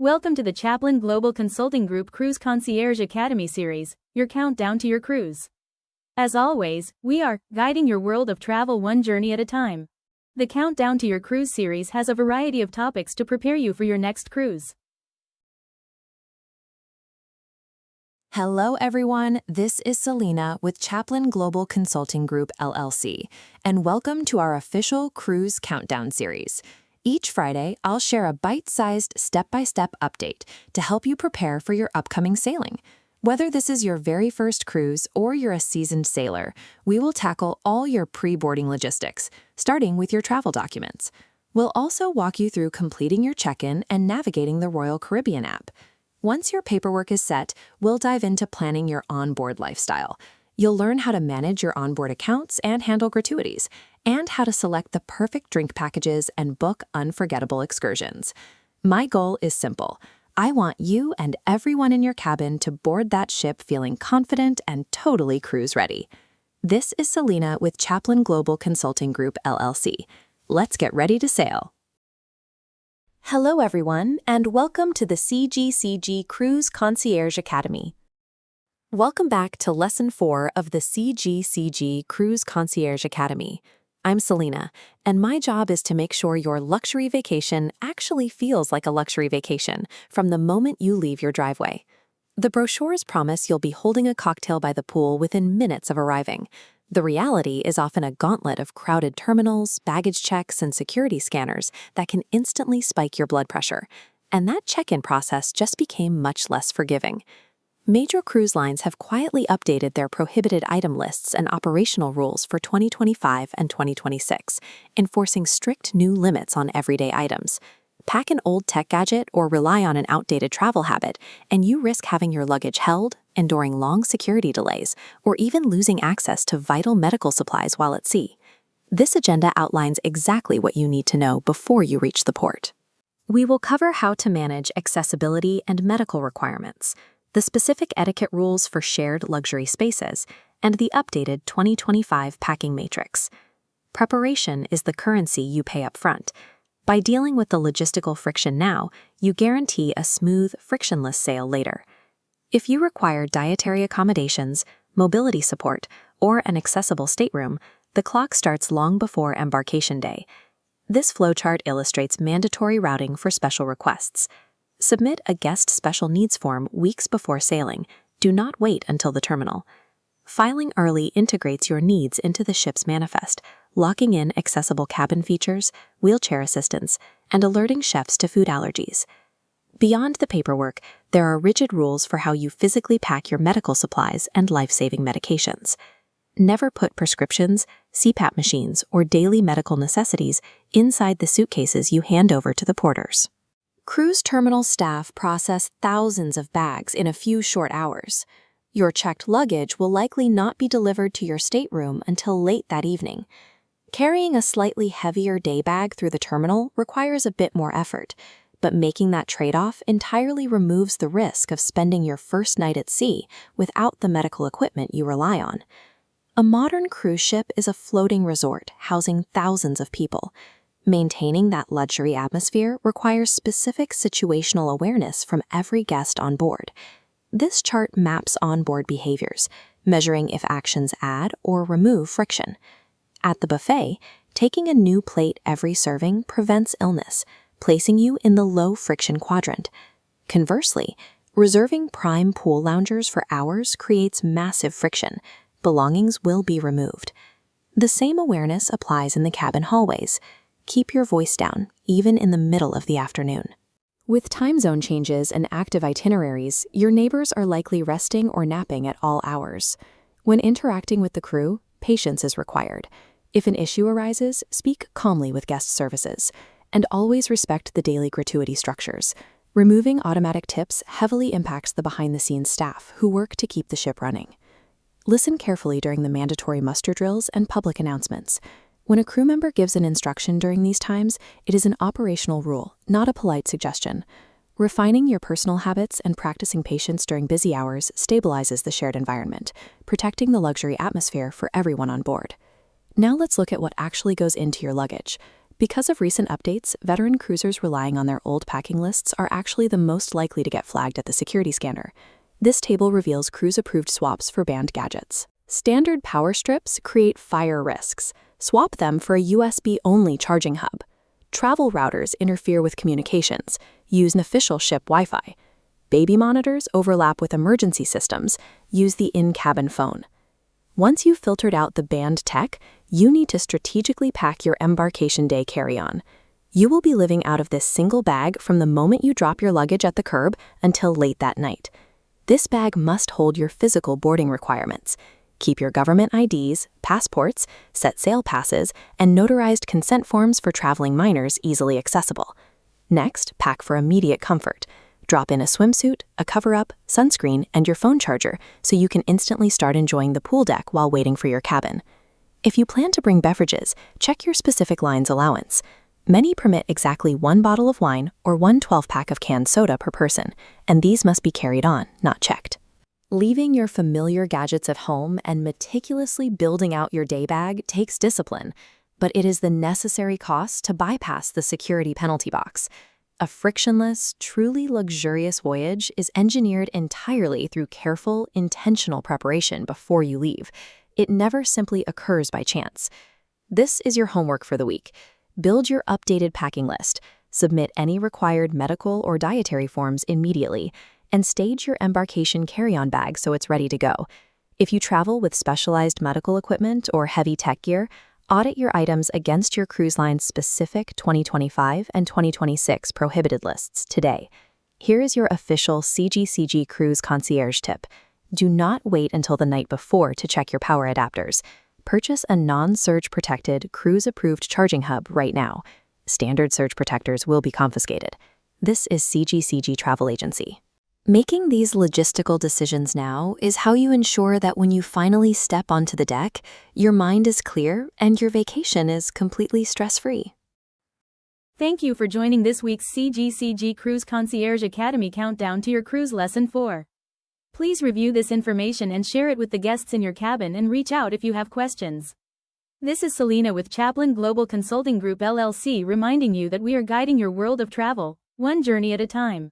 Welcome to the Chaplain Global Consulting Group Cruise Concierge Academy series, your countdown to your cruise. As always, we are guiding your world of travel one journey at a time. The Countdown to Your Cruise series has a variety of topics to prepare you for your next cruise. Hello everyone, this is Selena with Chaplain Global Consulting Group LLC, and welcome to our official Cruise Countdown series. Each Friday, I'll share a bite-sized step-by-step update to help you prepare for your upcoming sailing. Whether this is your very first cruise or you're a seasoned sailor, we will tackle all your pre-boarding logistics, starting with your travel documents. We'll also walk you through completing your check-in and navigating the Royal Caribbean app. Once your paperwork is set, we'll dive into planning your onboard lifestyle. You'll learn how to manage your onboard accounts and handle gratuities, and how to select the perfect drink packages and book unforgettable excursions. My goal is simple. I want you and everyone in your cabin to board that ship feeling confident and totally cruise ready. This is Selena with Chaplain Global Consulting Group LLC. Let's get ready to sail. Hello everyone, and welcome to the CGCG Cruise Concierge Academy. Welcome back to Lesson 4 of the CGCG Cruise Concierge Academy. I'm Selena, and my job is to make sure your luxury vacation actually feels like a luxury vacation from the moment you leave your driveway. The brochures promise you'll be holding a cocktail by the pool within minutes of arriving. The reality is often a gauntlet of crowded terminals, baggage checks, and security scanners that can instantly spike your blood pressure. And that check-in process just became much less forgiving. Major cruise lines have quietly updated their prohibited item lists and operational rules for 2025 and 2026, enforcing strict new limits on everyday items. Pack an old tech gadget or rely on an outdated travel habit, and you risk having your luggage held, enduring long security delays, or even losing access to vital medical supplies while at sea. This agenda outlines exactly what you need to know before you reach the port. We will cover how to manage accessibility and medical requirements, the specific etiquette rules for shared luxury spaces, and the updated 2025 packing matrix. Preparation is the currency you pay up front. By dealing with the logistical friction now, you guarantee a smooth, frictionless sail later. If you require dietary accommodations, mobility support, or an accessible stateroom, the clock starts long before embarkation day. This flowchart illustrates mandatory routing for special requests. Submit a guest special needs form weeks before sailing. Do not wait until the terminal. Filing early integrates your needs into the ship's manifest, locking in accessible cabin features, wheelchair assistance, and alerting chefs to food allergies. Beyond the paperwork, there are rigid rules for how you physically pack your medical supplies and life-saving medications. Never put prescriptions, CPAP machines, or daily medical necessities inside the suitcases you hand over to the porters. Cruise terminal staff process thousands of bags in a few short hours. Your checked luggage will likely not be delivered to your stateroom until late that evening. Carrying a slightly heavier day bag through the terminal requires a bit more effort, but making that trade-off entirely removes the risk of spending your first night at sea without the medical equipment you rely on. A modern cruise ship is a floating resort housing thousands of people. Maintaining that luxury atmosphere requires specific situational awareness from every guest on board. This chart maps onboard behaviors, measuring if actions add or remove friction. At the buffet, taking a new plate every serving prevents illness, placing you in the low-friction quadrant. Conversely, reserving prime pool loungers for hours creates massive friction. Belongings will be removed. The same awareness applies in the cabin hallways. Keep your voice down, even in the middle of the afternoon. With time zone changes and active itineraries, your neighbors are likely resting or napping at all hours. When interacting with the crew, patience is required. If an issue arises, speak calmly with guest services, and always respect the daily gratuity structures. Removing automatic tips heavily impacts the behind-the-scenes staff who work to keep the ship running. Listen carefully during the mandatory muster drills and public announcements. When a crew member gives an instruction during these times, it is an operational rule, not a polite suggestion. Refining your personal habits and practicing patience during busy hours stabilizes the shared environment, protecting the luxury atmosphere for everyone on board. Now let's look at what actually goes into your luggage. Because of recent updates, veteran cruisers relying on their old packing lists are actually the most likely to get flagged at the security scanner. This table reveals cruise-approved swaps for banned gadgets. Standard power strips create fire risks. Swap them for a USB-only charging hub. Travel routers interfere with communications. Use an official ship Wi-Fi. Baby monitors overlap with emergency systems. Use the in-cabin phone. Once you've filtered out the banned tech, you need to strategically pack your embarkation day carry-on. You will be living out of this single bag from the moment you drop your luggage at the curb until late that night. This bag must hold your physical boarding requirements. Keep your government IDs, passports, set sail passes, and notarized consent forms for traveling minors easily accessible. Next, pack for immediate comfort. Drop in a swimsuit, a cover-up, sunscreen, and your phone charger so you can instantly start enjoying the pool deck while waiting for your cabin. If you plan to bring beverages, check your specific line's allowance. Many permit exactly 1 bottle of wine or 1 12-pack of canned soda per person, and these must be carried on, not checked. Leaving your familiar gadgets at home and meticulously building out your day bag takes discipline, but it is the necessary cost to bypass the security penalty box. A frictionless, truly luxurious voyage is engineered entirely through careful, intentional preparation before you leave. It never simply occurs by chance. This is your homework for the week. Build your updated packing list, submit any required medical or dietary forms immediately, and stage your embarkation carry-on bag so it's ready to go. If you travel with specialized medical equipment or heavy tech gear, audit your items against your cruise line's specific 2025 and 2026 prohibited lists today. Here is your official CGCG Cruise Concierge tip. Do not wait until the night before to check your power adapters. Purchase a non-surge protected, cruise-approved charging hub right now. Standard surge protectors will be confiscated. This is CGCG Travel Agency. Making these logistical decisions now is how you ensure that when you finally step onto the deck, your mind is clear and your vacation is completely stress-free. Thank you for joining this week's CGCG Cruise Concierge Academy Countdown to your cruise lesson 4. Please review this information and share it with the guests in your cabin and reach out if you have questions. This is Selena with Chaplain Global Consulting Group LLC reminding you that we are guiding your world of travel, one journey at a time.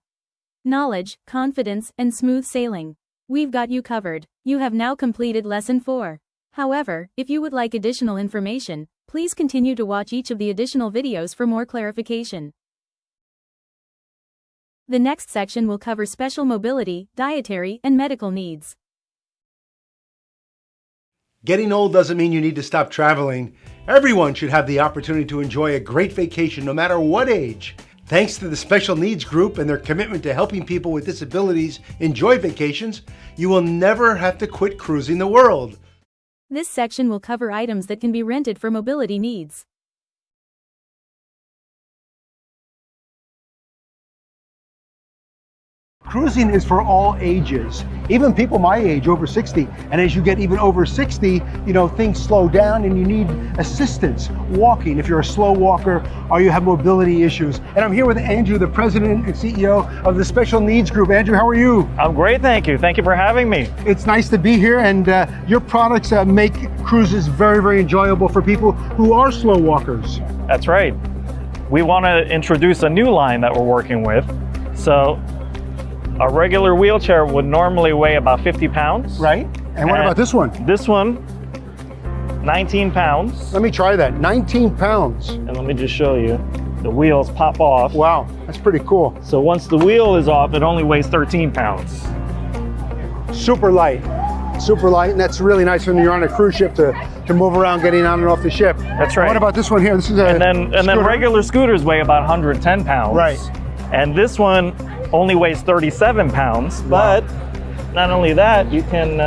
Knowledge, confidence, and smooth sailing. We've got you covered. You have now completed Lesson 4. However, if you would like additional information, please continue to watch each of the additional videos for more clarification. The next section will cover special mobility, dietary, and medical needs. Getting old doesn't mean you need to stop traveling. Everyone should have the opportunity to enjoy a great vacation no matter what age. Thanks to the Special Needs Group and their commitment to helping people with disabilities enjoy vacations, you will never have to quit cruising the world. This section will cover items that can be rented for mobility needs. Cruising is for all ages, even people my age, over 60. And as you get even over 60, things slow down and you need assistance walking if you're a slow walker or you have mobility issues. And I'm here with Andrew, the president and CEO of the Special Needs Group. Andrew, how are you? I'm great, thank you. Thank you for having me. It's nice to be here, and your products make cruises very, very enjoyable for people who are slow walkers. That's right. We want to introduce a new line that we're working with. So a regular wheelchair would normally weigh about 50 pounds. Right. And what about this one? This one, 19 pounds. Let me try that. 19 pounds. And let me just show you. The wheels pop off. Wow, that's pretty cool. So once the wheel is off, it only weighs 13 pounds. Super light. Super light, and that's really nice when you're on a cruise ship to move around getting on and off the ship. That's right. What about this one here? This is a and then regular scooters weigh about 110 pounds. Right. And this one only weighs 37 pounds, wow. But not only that, you can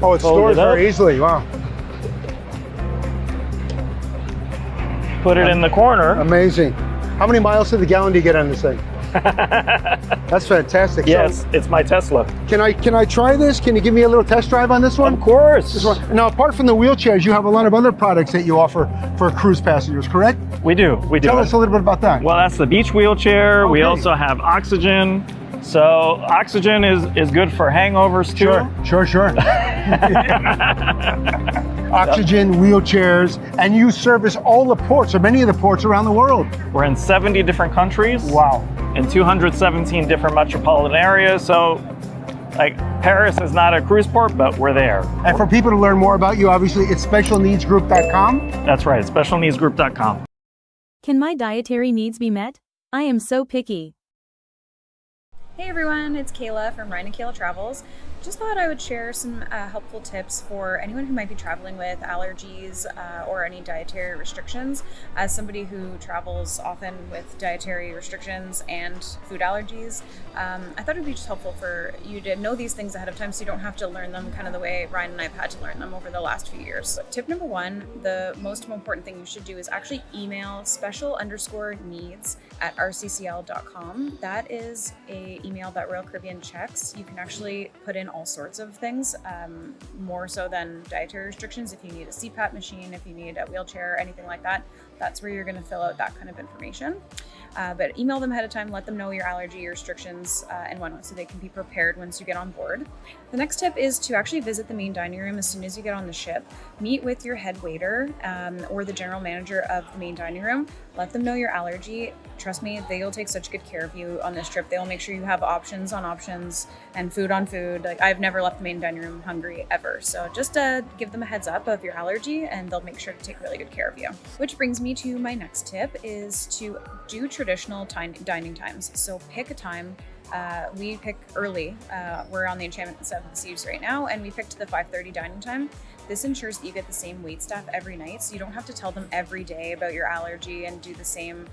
it stores very easily, wow. Put it in the corner. Amazing. How many miles to the gallon do you get on this thing? That's fantastic. Yes, so, it's my Tesla. Can I try this? Can you give me a little test drive on this one? Of course. This one. Now, apart from the wheelchairs, you have a lot of other products that you offer for cruise passengers, correct? We do. Tell us a little bit about that. Well, that's the beach wheelchair. Okay. We also have oxygen, So oxygen is good for hangovers too. Sure. Oxygen, wheelchairs, and you service all the ports, or many of the ports around the world. We're in 70 different countries. Wow. In 217 different metropolitan areas. So like Paris is not a cruise port, but we're there. And for people to learn more about you, obviously it's specialneedsgroup.com. That's right, specialneedsgroup.com. Can my dietary needs be met? I am so picky. Hey everyone, it's Kayla from Ryan and Kayla Travels. Just thought I would share some helpful tips for anyone who might be traveling with allergies or any dietary restrictions. As somebody who travels often with dietary restrictions and food allergies, I thought it would be just helpful for you to know these things ahead of time so you don't have to learn them kind of the way Ryan and I have had to learn them over the last few years. Tip number one, the most important thing you should do is actually email special_needs@rccl.com. That is a email that Royal Caribbean checks. You can actually put in all sorts of things, more so than dietary restrictions. If you need a CPAP machine, if you need a wheelchair, anything like that, that's where you're going to fill out that kind of information. But email them ahead of time, let them know your allergy, your restrictions, and whatnot, so they can be prepared once you get on board. The next tip is to actually visit the main dining room as soon as you get on the ship. Meet with your head waiter or the general manager of the main dining room. Let them know your allergy. Trust me, they'll take such good care of you on this trip. They'll make sure you have options on options and food on food. Like, I've never left the main dining room hungry ever. So just give them a heads up of your allergy and they'll make sure to take really good care of you. Which brings me to my next tip is to do traditional dining times. So pick a time. We pick early. We're on the Enchantment of the Seas right now, and we picked the 5:30 dining time. This ensures that you get the same wait staff every night, so you don't have to tell them every day about your allergy and do the same,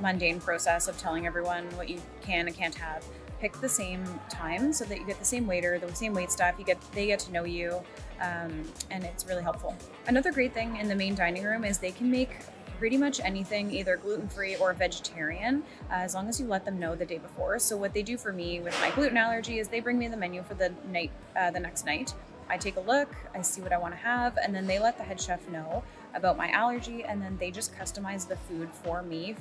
mundane process of telling everyone what you can and can't have. Pick the same time so that you get the same waiter, the same wait staff. They get to know you, and it's really helpful. Another great thing in the main dining room is they can make pretty much anything, either gluten-free or vegetarian, as long as you let them know the day before. So what they do for me with my gluten allergy is they bring me the menu for the next night. I take a look, I see what I want to have, and then they let the head chef know about my allergy, and then they just customize the food for me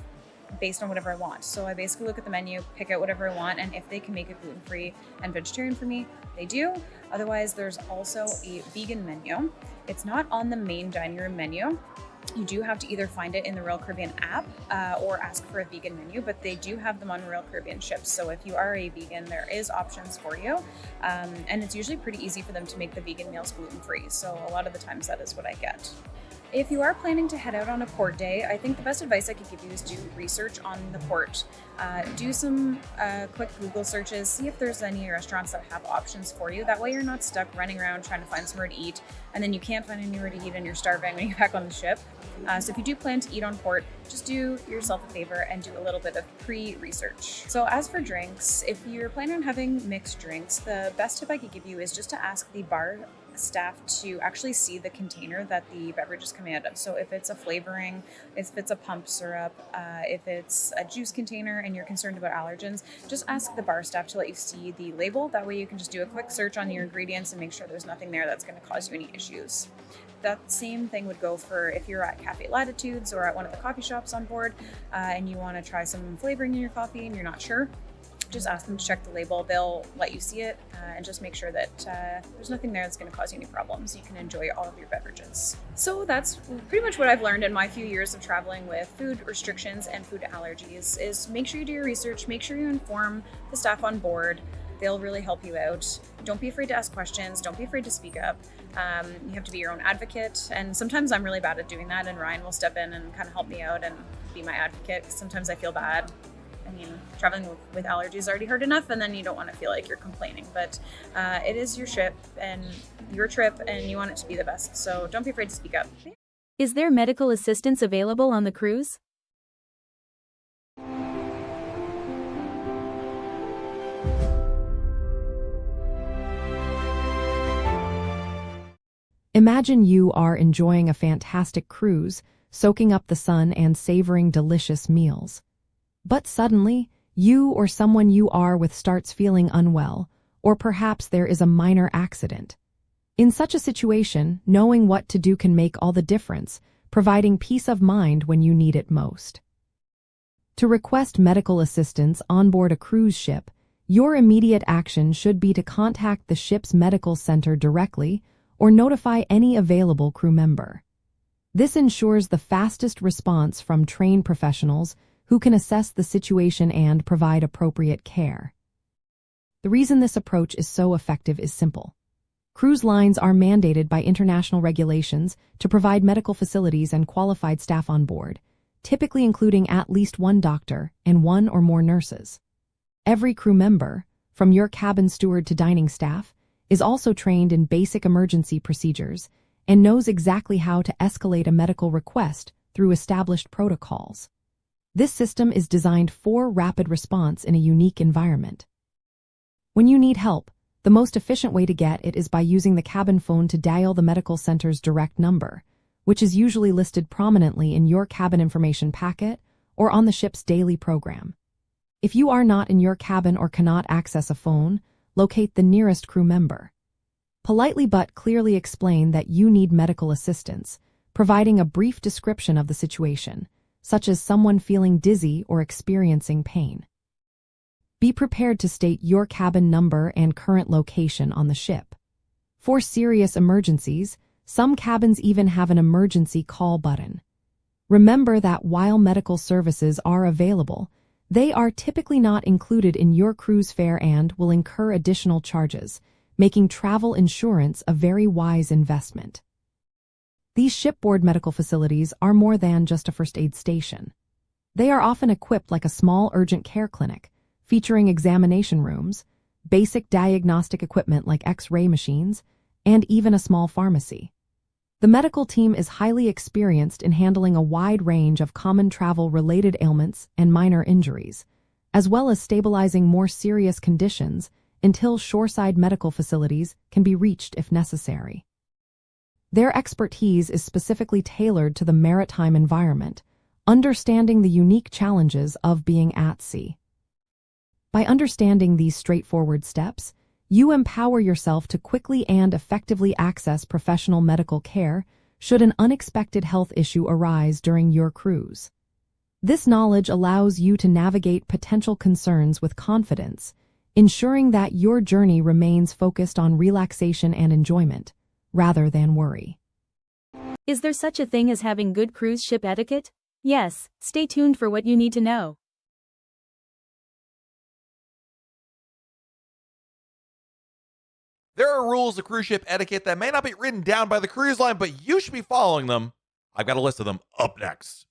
based on whatever I want. So I basically look at the menu, pick out whatever I want, and if they can make it gluten-free and vegetarian for me, they do. Otherwise, there's also a vegan menu. It's not on the main dining room menu. You do have to either find it in the Royal Caribbean app or ask for a vegan menu, but they do have them on Royal Caribbean ships. So if you are a vegan, there is options for you. And it's usually pretty easy for them to make the vegan meals gluten-free. So a lot of the times that is what I get. If you are planning to head out on a port day, I think the best advice I could give you is do research on the port. Do some quick Google searches, see if there's any restaurants that have options for you. That way you're not stuck running around trying to find somewhere to eat, and then you can't find anywhere to eat and you're starving when you get back on the ship. So if you do plan to eat on port, just do yourself a favor and do a little bit of pre-research. So as for drinks, if you're planning on having mixed drinks, the best tip I could give you is just to ask the bar staff to actually see the container that the beverage is coming out of. So if it's a flavoring, if it's a pump syrup, if it's a juice container and you're concerned about allergens, just ask the bar staff to let you see the label. That way you can just do a quick search on your ingredients and make sure there's nothing there that's going to cause you any issues. That same thing would go for if you're at Cafe Latitudes or at one of the coffee shops on board and you want to try some flavoring in your coffee and you're not sure. Just ask them to check the label. They'll let you see it and just make sure that there's nothing there that's going to cause you any problems. You can enjoy all of your beverages. So that's pretty much what I've learned in my few years of traveling with food restrictions and food allergies is make sure you do your research, make sure you inform the staff on board. They'll really help you out. Don't be afraid to ask questions. Don't be afraid to speak up. You have to be your own advocate. And sometimes I'm really bad at doing that and Ryan will step in and kind of help me out and be my advocate. Sometimes I feel bad. I mean, traveling with allergies is already hard enough, and then you don't want to feel like you're complaining. But it is your ship and your trip, and you want it to be the best. So don't be afraid to speak up. Is there medical assistance available on the cruise? Imagine you are enjoying a fantastic cruise, soaking up the sun and savoring delicious meals. But suddenly, you or someone you are with starts feeling unwell, or perhaps there is a minor accident. In such a situation, knowing what to do can make all the difference, providing peace of mind when you need it most. To request medical assistance on board a cruise ship, Your immediate action should be to contact the ship's medical center directly or notify any available crew member. This ensures the fastest response from trained professionals who can assess the situation and provide appropriate care. The reason this approach is so effective is simple. Cruise lines are mandated by international regulations to provide medical facilities and qualified staff on board, typically including at least one doctor and one or more nurses. Every crew member, from your cabin steward to dining staff, is also trained in basic emergency procedures and knows exactly how to escalate a medical request through established protocols. This system is designed for rapid response in a unique environment. When you need help, the most efficient way to get it is by using the cabin phone to dial the medical center's direct number, which is usually listed prominently in your cabin information packet or on the ship's daily program. If you are not in your cabin or cannot access a phone, locate the nearest crew member. Politely but clearly explain that you need medical assistance, providing a brief description of the situation, such as someone feeling dizzy or experiencing pain. Be prepared to state your cabin number and current location on the ship. For serious emergencies, some cabins even have an emergency call button. Remember that while medical services are available, they are typically not included in your cruise fare and will incur additional charges, making travel insurance a very wise investment. These shipboard medical facilities are more than just a first aid station. They are often equipped like a small urgent care clinic, featuring examination rooms, basic diagnostic equipment like X-ray machines, and even a small pharmacy. The medical team is highly experienced in handling a wide range of common travel-related ailments and minor injuries, as well as stabilizing more serious conditions until shoreside medical facilities can be reached if necessary. Their expertise is specifically tailored to the maritime environment, understanding the unique challenges of being at sea. By understanding these straightforward steps, you empower yourself to quickly and effectively access professional medical care should an unexpected health issue arise during your cruise. This knowledge allows you to navigate potential concerns with confidence, ensuring that your journey remains focused on relaxation and enjoyment, rather than worry. Is there such a thing as having good cruise ship etiquette? Yes, stay tuned for what you need to know. There are rules of cruise ship etiquette that may not be written down by the cruise line, but you should be following them. I've got a list of them up next.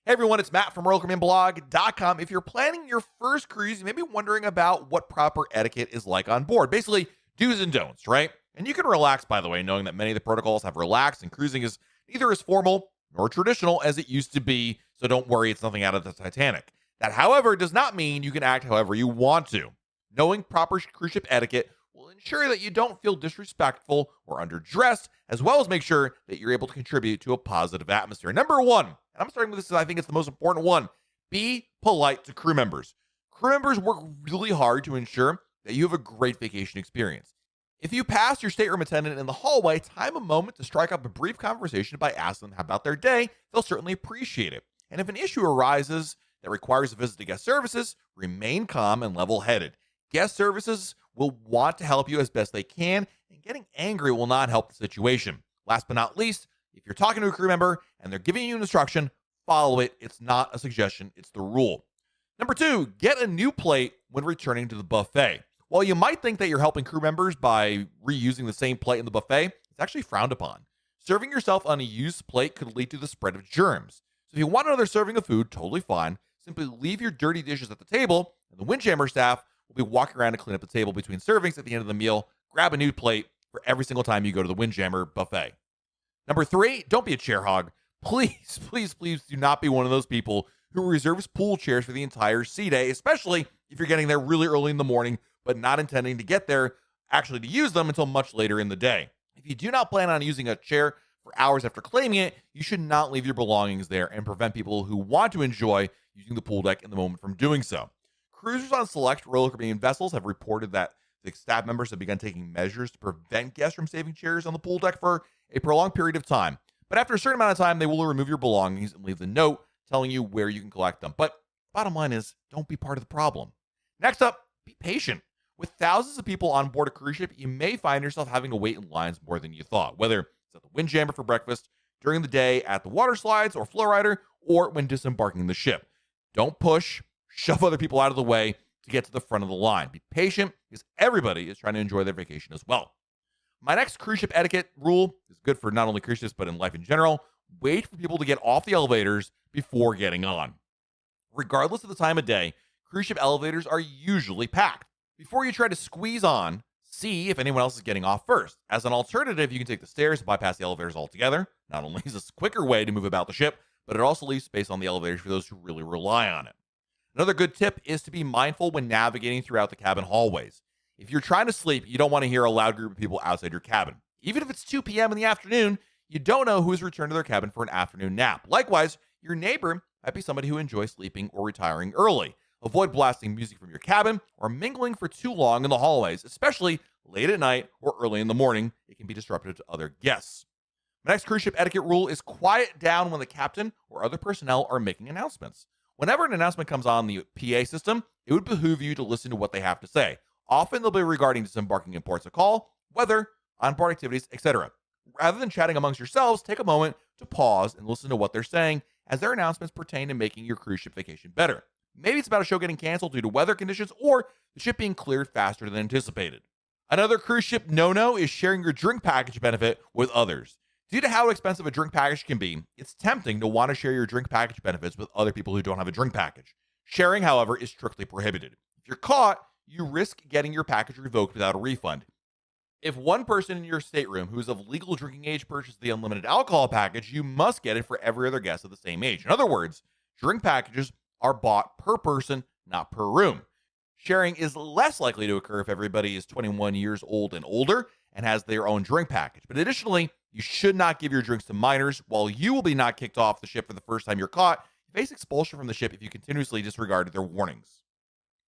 Hey everyone, it's Matt from RoyalCaribbeanBlog.com. If you're planning your first cruise, you may be wondering about what proper etiquette is like on board. Basically, do's and don'ts, right? And you can relax, by the way, knowing that many of the protocols have relaxed and cruising is neither as formal nor traditional as it used to be, so don't worry, it's nothing out of the Titanic. That, however, does not mean you can act however you want to. Knowing proper cruise ship etiquette will ensure that you don't feel disrespectful or underdressed, as well as make sure that you're able to contribute to a positive atmosphere. Number one, and I'm starting with this, I think it's the most important one, be polite to crew members. Crew members work really hard to ensure that you have a great vacation experience. If you pass your stateroom attendant in the hallway, time a moment to strike up a brief conversation by asking them about their day. They'll certainly appreciate it. And if an issue arises that requires a visit to guest services, remain calm and level-headed. Guest services will want to help you as best they can, and getting angry will not help the situation. Last but not least, if you're talking to a crew member and they're giving you an instruction, follow it. It's not a suggestion, it's the rule. Number two, get a new plate when returning to the buffet. While you might think that you're helping crew members by reusing the same plate in the buffet, it's actually frowned upon. Serving yourself on a used plate could lead to the spread of germs. So if you want another serving of food, totally fine. Simply leave your dirty dishes at the table, and the Windjammer staff will be walking around to clean up the table between servings at the end of the meal. Grab a new plate for every single time you go to the Windjammer buffet. Number three, don't be a chair hog. Please, please, please do not be one of those people who reserves pool chairs for the entire sea day, especially if you're getting there really early in the morning, but not intending to get there actually to use them until much later in the day. If you do not plan on using a chair for hours after claiming it, you should not leave your belongings there and prevent people who want to enjoy using the pool deck in the moment from doing so. Cruisers on select Royal Caribbean vessels have reported that the staff members have begun taking measures to prevent guests from saving chairs on the pool deck for a prolonged period of time. But after a certain amount of time, they will remove your belongings and leave the note telling you where you can collect them. But bottom line is, don't be part of the problem. Next up, be patient. With thousands of people on board a cruise ship, you may find yourself having to wait in lines more than you thought, whether it's at the Windjammer for breakfast, during the day at the water slides or flow rider, or when disembarking the ship. Don't push, shove other people out of the way to get to the front of the line. Be patient because everybody is trying to enjoy their vacation as well. My next cruise ship etiquette rule is good for not only cruise ships, but in life in general. Wait for people to get off the elevators before getting on. Regardless of the time of day, cruise ship elevators are usually packed. Before you try to squeeze on, see if anyone else is getting off first. As an alternative, you can take the stairs and bypass the elevators altogether. Not only is this a quicker way to move about the ship, but it also leaves space on the elevators for those who really rely on it. Another good tip is to be mindful when navigating throughout the cabin hallways. If you're trying to sleep, you don't want to hear a loud group of people outside your cabin. Even if it's 2 p.m. in the afternoon, you don't know who has returned to their cabin for an afternoon nap. Likewise, your neighbor might be somebody who enjoys sleeping or retiring early. Avoid blasting music from your cabin or mingling for too long in the hallways, especially late at night or early in the morning. It can be disruptive to other guests. My next cruise ship etiquette rule is quiet down when the captain or other personnel are making announcements. Whenever an announcement comes on the PA system, it would behoove you to listen to what they have to say. Often they'll be regarding disembarking in ports of call, weather, onboard activities, etc. Rather than chatting amongst yourselves, take a moment to pause and listen to what they're saying, as their announcements pertain to making your cruise ship vacation better. Maybe it's about a show getting canceled due to weather conditions or the ship being cleared faster than anticipated. Another cruise ship no-no is sharing your drink package benefit with others. Due to how expensive a drink package can be, it's tempting to want to share your drink package benefits with other people who don't have a drink package. Sharing, however, is strictly prohibited. If you're caught, you risk getting your package revoked without a refund. If one person in your stateroom who is of legal drinking age purchased the unlimited alcohol package, you must get it for every other guest of the same age. In other words, drink packages are bought per person, not per room. Sharing is less likely to occur if everybody is 21 years old and older and has their own drink package. But additionally, you should not give your drinks to minors. While you will be not kicked off the ship for the first time you're caught, you face expulsion from the ship if you continuously disregard their warnings.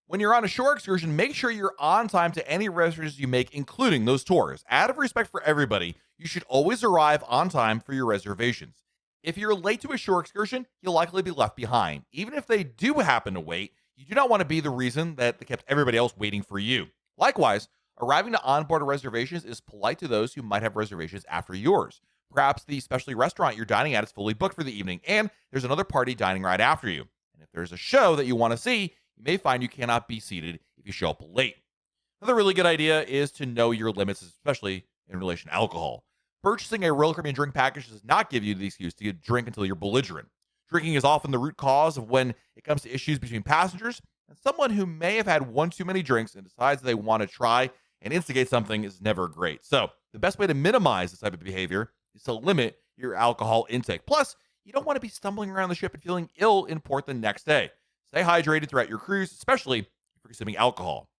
When you're on a shore excursion, make sure you're on time to any reservations you make, including those tours. Out of respect for everybody, you should always arrive on time for your reservations. If you're late to a shore excursion, you'll likely be left behind. Even if they do happen to wait, you do not want to be the reason that they kept everybody else waiting for you. Likewise, arriving to onboard reservations is polite to those who might have reservations after yours. Perhaps the specialty restaurant you're dining at is fully booked for the evening, and there's another party dining right after you. And if there's a show that you want to see, you may find you cannot be seated if you show up late. Another really good idea is to know your limits, especially in relation to alcohol. Purchasing a Royal Caribbean drink package does not give you the excuse to drink until you're belligerent. Drinking is often the root cause of when it comes to issues between passengers, and someone who may have had one too many drinks and decides they want to try and instigate something is never great. So the best way to minimize this type of behavior is to limit your alcohol intake. Plus, you don't want to be stumbling around the ship and feeling ill in port the next day. Stay hydrated throughout your cruise, especially if you're consuming alcohol.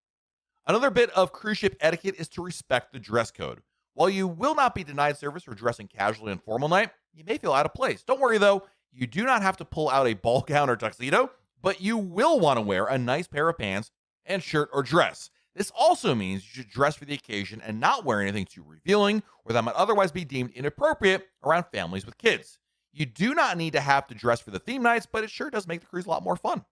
Another bit of cruise ship etiquette is to respect the dress code. While you will not be denied service for dressing casually on formal night, you may feel out of place. Don't worry though, you do not have to pull out a ball gown or tuxedo, but you will want to wear a nice pair of pants and shirt or dress. This also means you should dress for the occasion and not wear anything too revealing or that might otherwise be deemed inappropriate around families with kids. You do not need to have to dress for the theme nights, but it sure does make the cruise a lot more fun.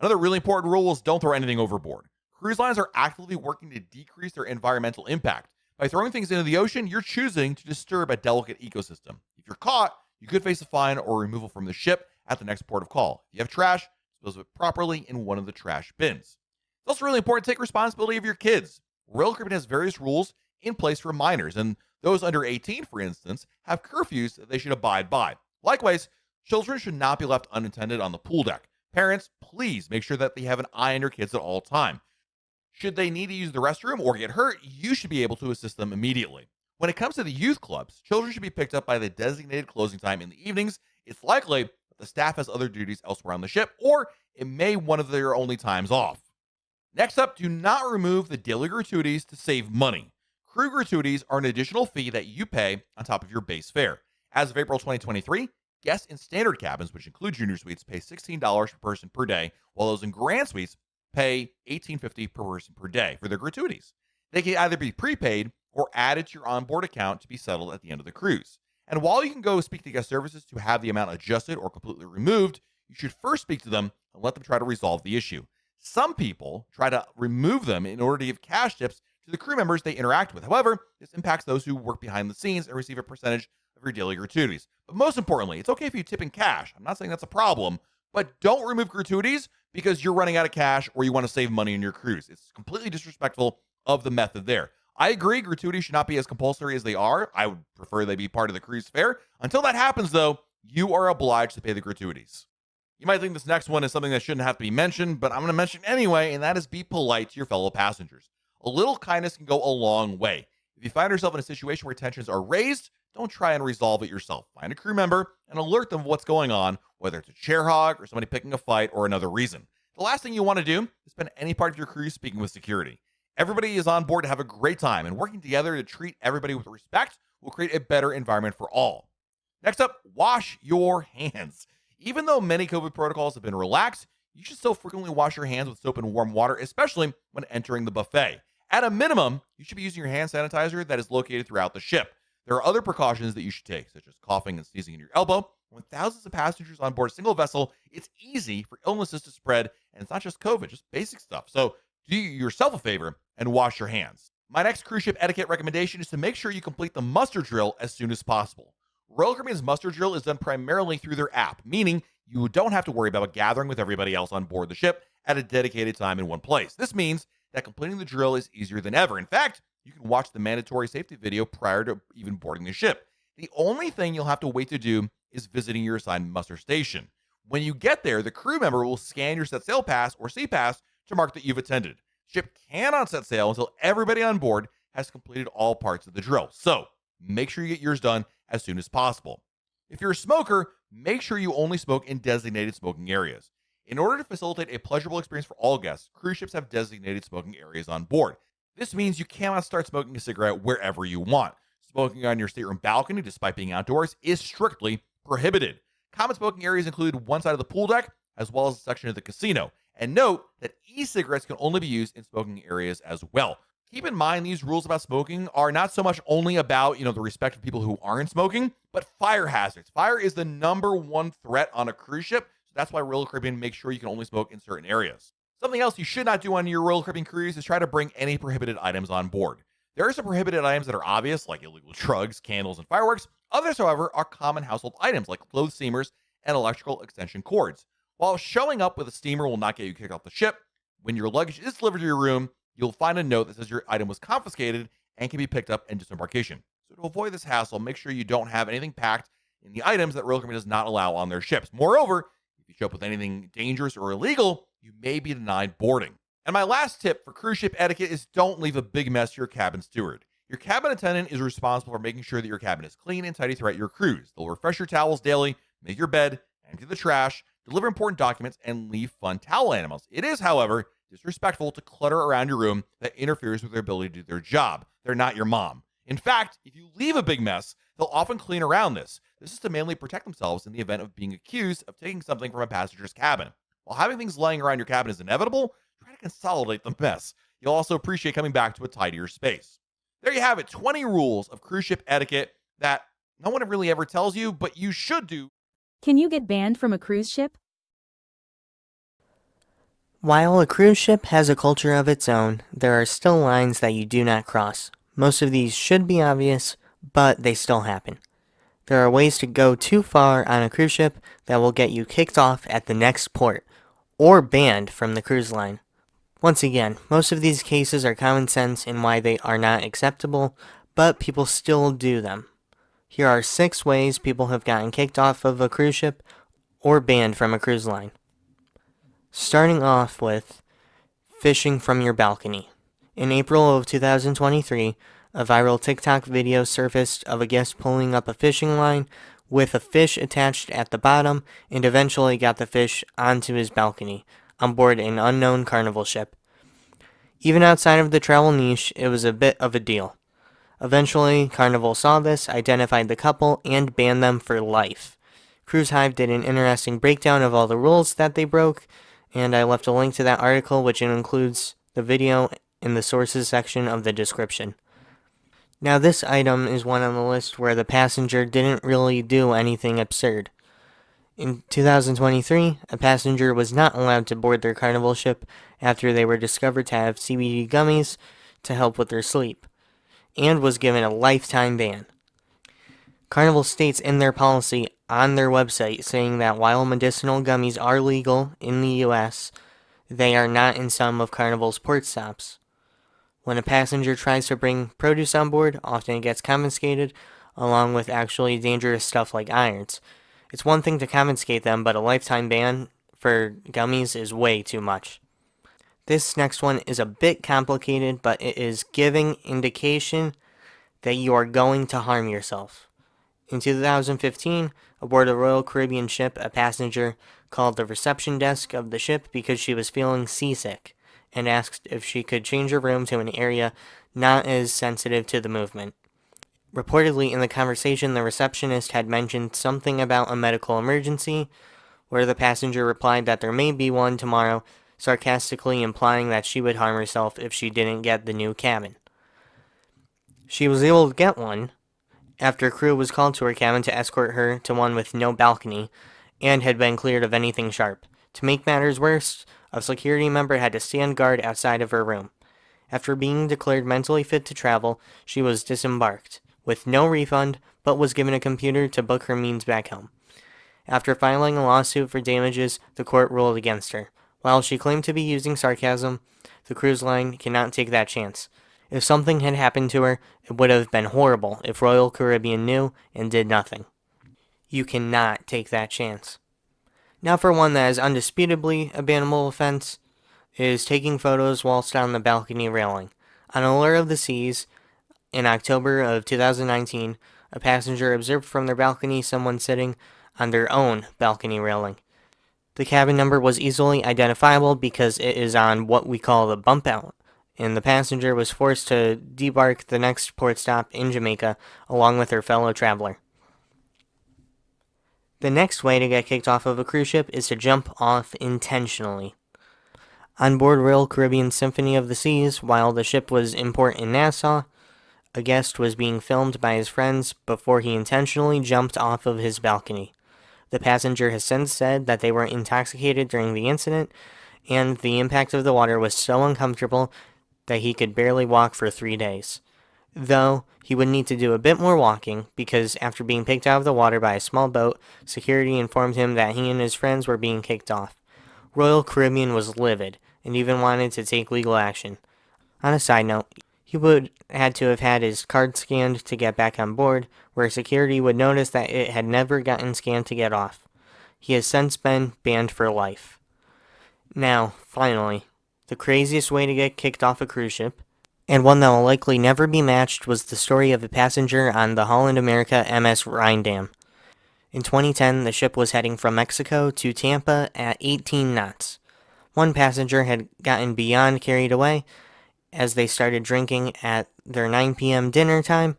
Another really important rule is don't throw anything overboard. Cruise lines are actively working to decrease their environmental impact. By throwing things into the ocean, you're choosing to disturb a delicate ecosystem. If you're caught, you could face a fine or removal from the ship at the next port of call. If you have trash, dispose of it properly in one of the trash bins. It's also really important to take responsibility of your kids. Royal Caribbean has various rules in place for minors, and those under 18, for instance, have curfews that they should abide by. Likewise, children should not be left unattended on the pool deck. Parents, please make sure that they have an eye on your kids at all times. Should they need to use the restroom or get hurt, you should be able to assist them immediately. When it comes to the youth clubs, children should be picked up by the designated closing time in the evenings. It's likely that the staff has other duties elsewhere on the ship, or it may one of their only times off. Next up, do not remove the daily gratuities to save money. Crew gratuities are an additional fee that you pay on top of your base fare. As of April 2023, guests in standard cabins, which include junior suites, pay $16 per person per day, while those in grand suites pay $18.50 per person per day for their gratuities. They can either be prepaid or added to your onboard account to be settled at the end of the cruise. And while you can go speak to guest services to have the amount adjusted or completely removed, you should first speak to them and let them try to resolve the issue. Some people try to remove them in order to give cash tips to the crew members they interact with. However, this impacts those who work behind the scenes and receive a percentage of your daily gratuities. But most importantly, it's okay if you tip in cash. I'm not saying that's a problem, but don't remove gratuities because you're running out of cash or you want to save money in your cruise. It's completely disrespectful of the method there. I agree, gratuities should not be as compulsory as they are. I would prefer they be part of the cruise fare. Until that happens, though, you are obliged to pay the gratuities. You might think this next one is something that shouldn't have to be mentioned, but I'm going to mention it anyway, and that is be polite to your fellow passengers. A little kindness can go a long way. If you find yourself in a situation where tensions are raised, don't try and resolve it yourself. Find a crew member and alert them of what's going on, whether it's a chair hog or somebody picking a fight or another reason. The last thing you want to do is spend any part of your cruise speaking with security. Everybody is on board to have a great time, and working together to treat everybody with respect will create a better environment for all. Next up, wash your hands. Even though many COVID protocols have been relaxed, you should still frequently wash your hands with soap and warm water, especially when entering the buffet. At a minimum, you should be using your hand sanitizer that is located throughout the ship. There are other precautions that you should take, such as coughing and sneezing in your elbow. With thousands of passengers on board a single vessel, it's easy for illnesses to spread, and it's not just COVID, just basic stuff. So do yourself a favor and wash your hands. My next cruise ship etiquette recommendation is to make sure you complete the muster drill as soon as possible. Royal Caribbean's muster drill is done primarily through their app, meaning you don't have to worry about gathering with everybody else on board the ship at a dedicated time in one place. This means that completing the drill is easier than ever. In fact, you can watch the mandatory safety video prior to even boarding the ship. The only thing you'll have to wait to do is visiting your assigned muster station. When you get there, the crew member will scan your set sail pass or sea pass to mark that you've attended. Ship cannot set sail until everybody on board has completed all parts of the drill. So make sure you get yours done as soon as possible. If you're a smoker, make sure you only smoke in designated smoking areas. In order to facilitate a pleasurable experience for all guests, cruise ships have designated smoking areas on board. This means you cannot start smoking a cigarette wherever you want. Smoking on your stateroom balcony, despite being outdoors, is strictly prohibited. Common smoking areas include one side of the pool deck, as well as a section of the casino. And note that e-cigarettes can only be used in smoking areas as well. Keep in mind, these rules about smoking are not so much only about, the respect of people who aren't smoking, but fire hazards. Fire is the number one threat on a cruise ship. So that's why Royal Caribbean makes sure you can only smoke in certain areas. Something else you should not do on your Royal Caribbean cruise is try to bring any prohibited items on board. There are some prohibited items that are obvious, like illegal drugs, candles, and fireworks. Others, however, are common household items, like clothes steamers and electrical extension cords. While showing up with a steamer will not get you kicked off the ship, when your luggage is delivered to your room, you'll find a note that says your item was confiscated and can be picked up in disembarkation. So to avoid this hassle, make sure you don't have anything packed in the items that Royal Caribbean does not allow on their ships. Moreover, if you show up with anything dangerous or illegal, you may be denied boarding. And my last tip for cruise ship etiquette is don't leave a big mess to your cabin steward. Your cabin attendant is responsible for making sure that your cabin is clean and tidy throughout your cruise. They'll refresh your towels daily, make your bed, empty the trash, deliver important documents, and leave fun towel animals. It is, however, disrespectful to clutter around your room that interferes with their ability to do their job. They're not your mom. In fact, if you leave a big mess, they'll often clean around this. This is to mainly protect themselves in the event of being accused of taking something from a passenger's cabin. While having things laying around your cabin is inevitable, try to consolidate the mess. You'll also appreciate coming back to a tidier space. There you have it, 20 rules of cruise ship etiquette that no one really ever tells you, but you should do. Can you get banned from a cruise ship? While a cruise ship has a culture of its own, there are still lines that you do not cross. Most of these should be obvious, but they still happen. There are ways to go too far on a cruise ship that will get you kicked off at the next port, or banned from the cruise line. Once again, most of these cases are common sense in why they are not acceptable, but people still do them. Here are 6 ways people have gotten kicked off of a cruise ship or banned from a cruise line. Starting off with fishing from your balcony. In April of 2023, a viral TikTok video surfaced of a guest pulling up a fishing line with a fish attached at the bottom and eventually got the fish onto his balcony on board an unknown Carnival ship. Even outside of the travel niche, it was a bit of a deal. Eventually, Carnival saw this, identified the couple, and banned them for life. Cruise Hive did an interesting breakdown of all the rules that they broke, and I left a link to that article, which includes the video in the sources section of the description. Now this item is one on the list where the passenger didn't really do anything absurd. In 2023, a passenger was not allowed to board their Carnival ship after they were discovered to have CBD gummies to help with their sleep, and was given a lifetime ban. Carnival states in their policy on their website saying that while medicinal gummies are legal in the US, they are not in some of Carnival's port stops. When a passenger tries to bring produce on board, often it gets confiscated, along with actually dangerous stuff like irons. It's one thing to confiscate them, but a lifetime ban for gummies is way too much. This next one is a bit complicated, but it is giving indication that you are going to harm yourself. In 2015, aboard a Royal Caribbean ship, a passenger called the reception desk of the ship because she was feeling seasick and asked if she could change her room to an area not as sensitive to the movement. Reportedly, in the conversation, the receptionist had mentioned something about a medical emergency, where the passenger replied that there may be one tomorrow, sarcastically implying that she would harm herself if she didn't get the new cabin. She was able to get one after a crew was called to her cabin to escort her to one with no balcony and had been cleared of anything sharp. To make matters worse, a security member had to stand guard outside of her room. After being declared mentally fit to travel, she was disembarked, with no refund, but was given a computer to book her means back home. After filing a lawsuit for damages, the court ruled against her. While she claimed to be using sarcasm, the cruise line cannot take that chance. If something had happened to her, it would have been horrible if Royal Caribbean knew and did nothing. You cannot take that chance. Now for one that is undisputably a bannable offense, is taking photos whilst on the balcony railing. On Allure of the Seas, in October of 2019, a passenger observed from their balcony someone sitting on their own balcony railing. The cabin number was easily identifiable because it is on what we call the bump out, and the passenger was forced to debark the next port stop in Jamaica along with her fellow traveler. The next way to get kicked off of a cruise ship is to jump off intentionally. On board Royal Caribbean Symphony of the Seas, while the ship was in port in Nassau, a guest was being filmed by his friends before he intentionally jumped off of his balcony. The passenger has since said that they were intoxicated during the incident, and the impact of the water was so uncomfortable that he could barely walk for 3 days. Though, he would need to do a bit more walking, because after being picked out of the water by a small boat, security informed him that he and his friends were being kicked off. Royal Caribbean was livid, and even wanted to take legal action. On a side note, he would had to have had his card scanned to get back on board, where security would notice that it had never gotten scanned to get off. He has since been banned for life. Now, finally, the craziest way to get kicked off a cruise ship, and one that will likely never be matched, was the story of a passenger on the Holland America MS Rhindam. In 2010, the ship was heading from Mexico to Tampa at 18 knots. One passenger had gotten beyond carried away as they started drinking at their 9 p.m. dinner time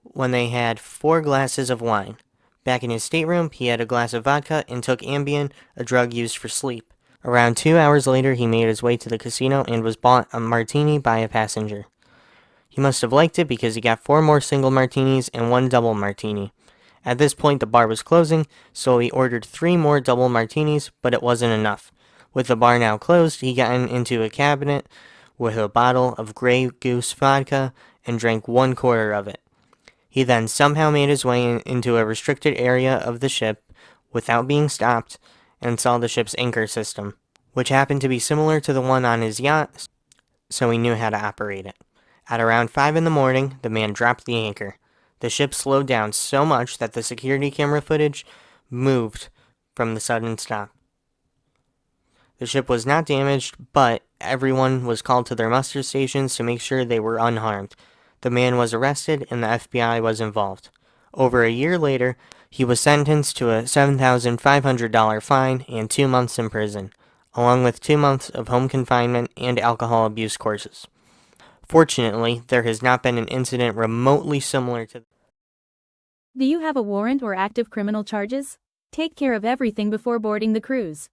when they had 4 glasses of wine. Back in his stateroom, he had a glass of vodka and took Ambien, a drug used for sleep. Around 2 hours later, he made his way to the casino and was bought a martini by a passenger. He must have liked it because he got 4 more single martinis and 1 double martini. At this point, the bar was closing, so he ordered 3 more double martinis, but it wasn't enough. With the bar now closed, he got into a cabinet with a bottle of Grey Goose vodka and drank 1/4 of it. He then somehow made his way into a restricted area of the ship without being stopped and saw the ship's anchor system, which happened to be similar to the one on his yacht, so he knew how to operate it. At around 5 in the morning, the man dropped the anchor. The ship slowed down so much that the security camera footage moved from the sudden stop. The ship was not damaged, but everyone was called to their muster stations to make sure they were unharmed. The man was arrested and the FBI was involved. Over a year later, he was sentenced to a $7,500 fine and 2 months in prison, along with 2 months of home confinement and alcohol abuse courses. Fortunately, there has not been an incident remotely similar to. Do you have a warrant or active criminal charges? Take care of everything before boarding the cruise.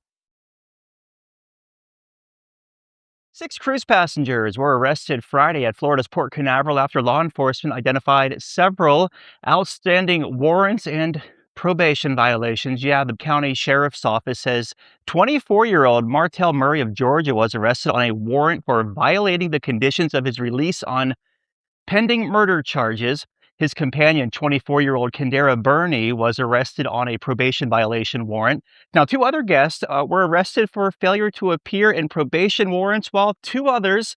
6 cruise passengers were arrested Friday at Florida's Port Canaveral after law enforcement identified several outstanding warrants and probation violations. Yeah, the county sheriff's office says 24-year-old Martell Murray of Georgia was arrested on a warrant for violating the conditions of his release on pending murder charges. His companion, 24-year-old Kendera Burney, was arrested on a probation violation warrant. Now, 2 other guests were arrested for failure to appear in probation warrants, while 2 others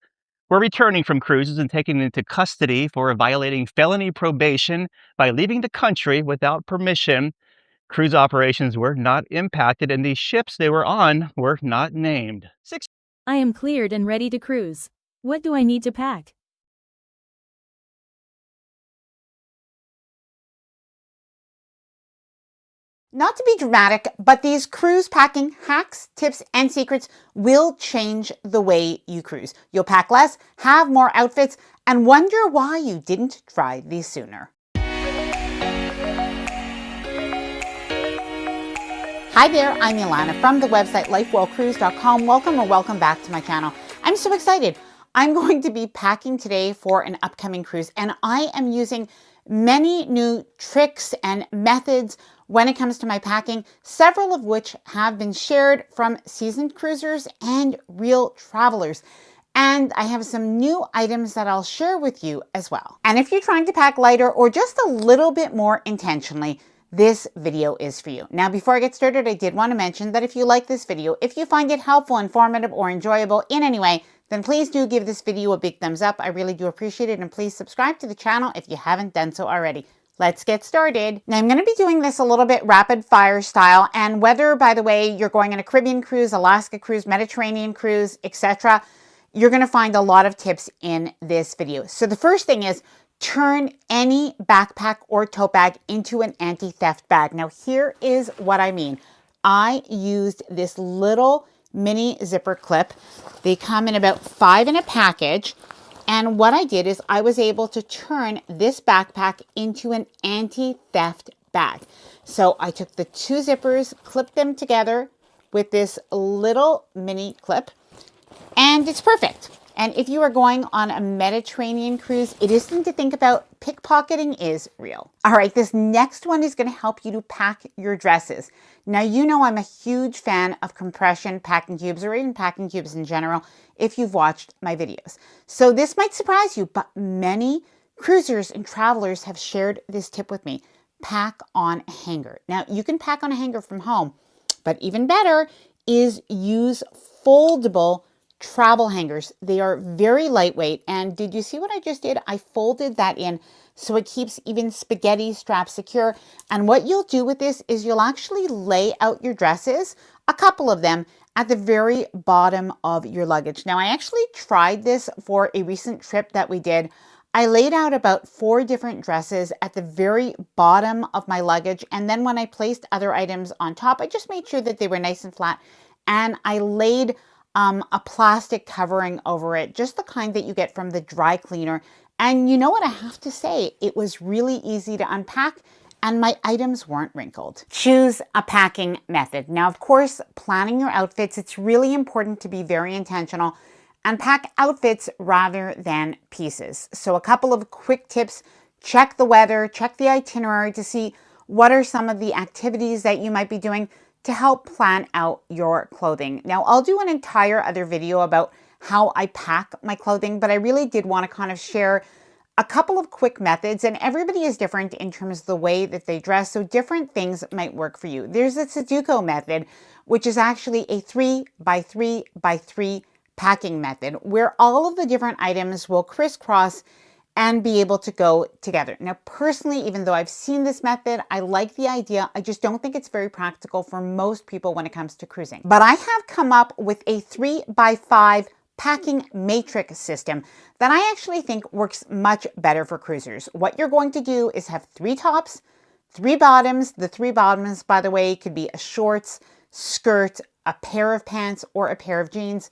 were returning from cruises and taken into custody for violating felony probation by leaving the country without permission. Cruise operations were not impacted, and the ships they were on were not named. I am cleared and ready to cruise. What do I need to pack? Not to be dramatic, but these cruise packing hacks, tips, and secrets will change the way you cruise. You'll pack less, have more outfits, and wonder why you didn't try these sooner. Hi there, I'm Ilana from the website lifewellcruise.com. Welcome back to my channel. I'm so excited. I'm going to be packing today for an upcoming cruise, and I am using many new tricks and methods when it comes to my packing, several of which have been shared from seasoned cruisers and real travelers. And I have some new items that I'll share with you as well. And if you're trying to pack lighter or just a little bit more intentionally, this video is for you. Now, before I get started, I did want to mention that if you like this video, if you find it helpful, informative, or enjoyable in any way, then please do give this video a big thumbs up. I really do appreciate it. And please subscribe to the channel if you haven't done so already. Let's get started. Now, I'm going to be doing this a little bit rapid fire style. And whether, by the way, you're going on a Caribbean cruise, Alaska cruise, Mediterranean cruise, etc., you're going to find a lot of tips in this video. So the first thing is turn any backpack or tote bag into an anti-theft bag. Now, here is what I mean. I used this little mini zipper clip. They come in about 5 in a package. And what I did is I was able to turn this backpack into an anti-theft bag. So I took the 2 zippers, clipped them together with this little mini clip, and it's perfect. And if you are going on a Mediterranean cruise, it is something to think about. Pickpocketing is real. All right, this next one is going to help you to pack your dresses. Now, you know I'm a huge fan of compression packing cubes, or even packing cubes in general, if you've watched my videos. So this might surprise you, but many cruisers and travelers have shared this tip with me. Pack on a hanger. Now, you can pack on a hanger from home, but even better is use foldable travel hangers. They are very lightweight. And did you see what I just did? I folded that in so it keeps even spaghetti straps secure. And what you'll do with this is you'll actually lay out your dresses, a couple of them, at the very bottom of your luggage. Now, I actually tried this for a recent trip that we did. I laid out about 4 different dresses at the very bottom of my luggage. And then when I placed other items on top, I just made sure that they were nice and flat. And I laid a plastic covering over it, just the kind that you get from the dry cleaner. And you know what I have to say? It was really easy to unpack and my items weren't wrinkled. Choose a packing method. Now, of course, planning your outfits, it's really important to be very intentional and pack outfits rather than pieces. So a couple of quick tips: check the weather, check the itinerary to see what are some of the activities that you might be doing to help plan out your clothing. Now, I'll do an entire other video about how I pack my clothing, but I really did want to kind of share a couple of quick methods, and everybody is different in terms of the way that they dress, so different things might work for you. There's a Sudoku method, which is actually a 3 by 3 by 3 packing method, where all of the different items will crisscross and be able to go together. Now, personally, even though I've seen this method, I like the idea. I just don't think it's very practical for most people when it comes to cruising. But I have come up with a 3 by 5 packing matrix system that I actually think works much better for cruisers. What you're going to do is have 3 tops, 3 bottoms. The 3 bottoms, by the way, could be a shorts, skirt, a pair of pants, or a pair of jeans.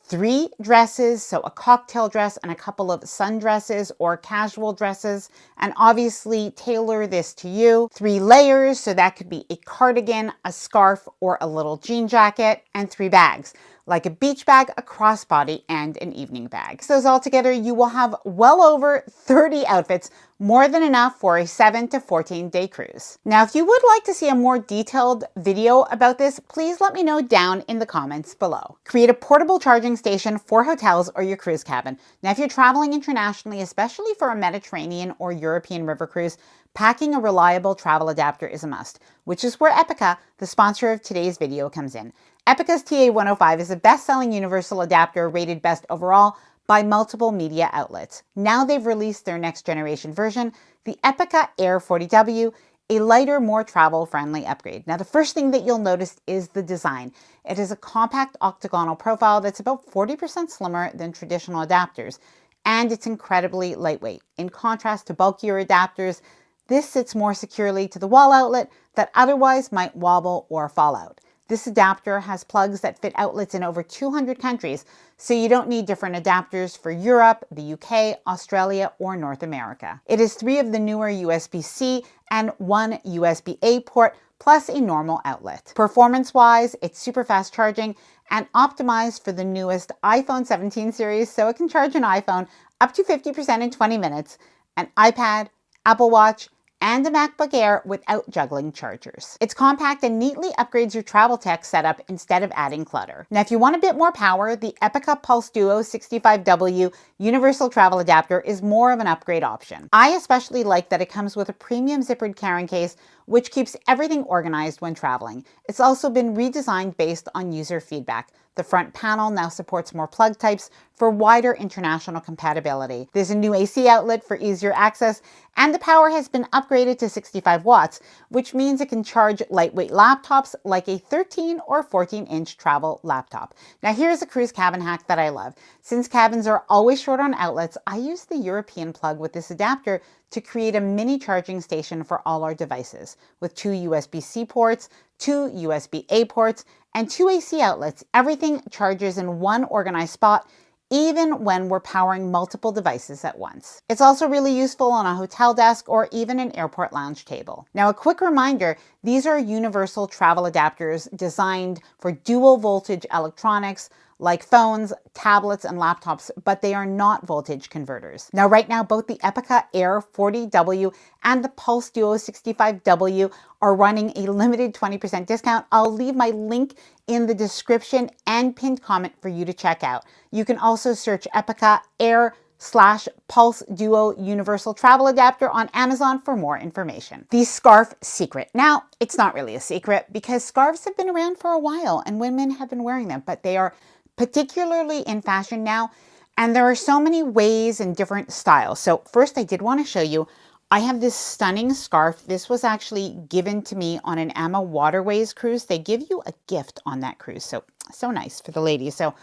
3 dresses, so a cocktail dress and a couple of sundresses or casual dresses, and obviously tailor this to you. 3 layers, so that could be a cardigan, a scarf, or a little jean jacket, and 3 bags. like a beach bag, a crossbody, and an evening bag. So those all together, you will have well over 30 outfits, more than enough for a 7 to 14 day cruise. Now, if you would like to see a more detailed video about this, please let me know down in the comments below. Create a portable charging station for hotels or your cruise cabin. Now, if you're traveling internationally, especially for a Mediterranean or European river cruise, packing a reliable travel adapter is a must, which is where Epica, the sponsor of today's video, comes in. Epica's TA105 is a best-selling universal adapter rated best overall by multiple media outlets. Now they've released their next generation version, the Epica Air 40W, a lighter, more travel-friendly upgrade. Now the first thing that you'll notice is the design. It is a compact octagonal profile that's about 40% slimmer than traditional adapters, and it's incredibly lightweight. In contrast to bulkier adapters, this sits more securely to the wall outlet that otherwise might wobble or fall out. This adapter has plugs that fit outlets in over 200 countries, so you don't need different adapters for Europe, the UK, Australia, or North America. It has 3 of the newer USB-C and 1 USB-A port, plus a normal outlet. Performance-wise, it's super fast charging and optimized for the newest iPhone 17 series, so it can charge an iPhone up to 50% in 20 minutes, an iPad, Apple Watch, and a MacBook Air without juggling chargers. It's compact and neatly upgrades your travel tech setup instead of adding clutter. Now, if you want a bit more power, the Epica Pulse Duo 65W Universal Travel Adapter is more of an upgrade option. I especially like that it comes with a premium zippered carrying case, which keeps everything organized when traveling. It's also been redesigned based on user feedback. The front panel now supports more plug types for wider international compatibility. There's a new AC outlet for easier access, and the power has been upgraded to 65 watts, which means it can charge lightweight laptops like a 13 or 14-inch travel laptop. Now here's a cruise cabin hack that I love. Since cabins are always short on outlets, I use the European plug with this adapter to create a mini charging station for all our devices. With 2 USB-C ports, 2 USB-A ports, and 2 AC outlets, everything charges in one organized spot, even when we're powering multiple devices at once. It's also really useful on a hotel desk or even an airport lounge table. Now, a quick reminder, these are universal travel adapters designed for dual voltage electronics, like phones, tablets, and laptops, but they are not voltage converters. Now, right now, both the Epica Air 40W and the Pulse Duo 65W are running a limited 20% discount. I'll leave my link in the description and pinned comment for you to check out. You can also search Epica Air /Pulse Duo Universal Travel Adapter on Amazon for more information. The scarf secret. Now, it's not really a secret because scarves have been around for a while and women have been wearing them, but they are particularly in fashion now, and there are so many ways and different styles. So first, I did want to show you, I have this stunning scarf. This was actually given to me on an Amma Waterways cruise. They give you a gift on that cruise, so nice for the ladies. So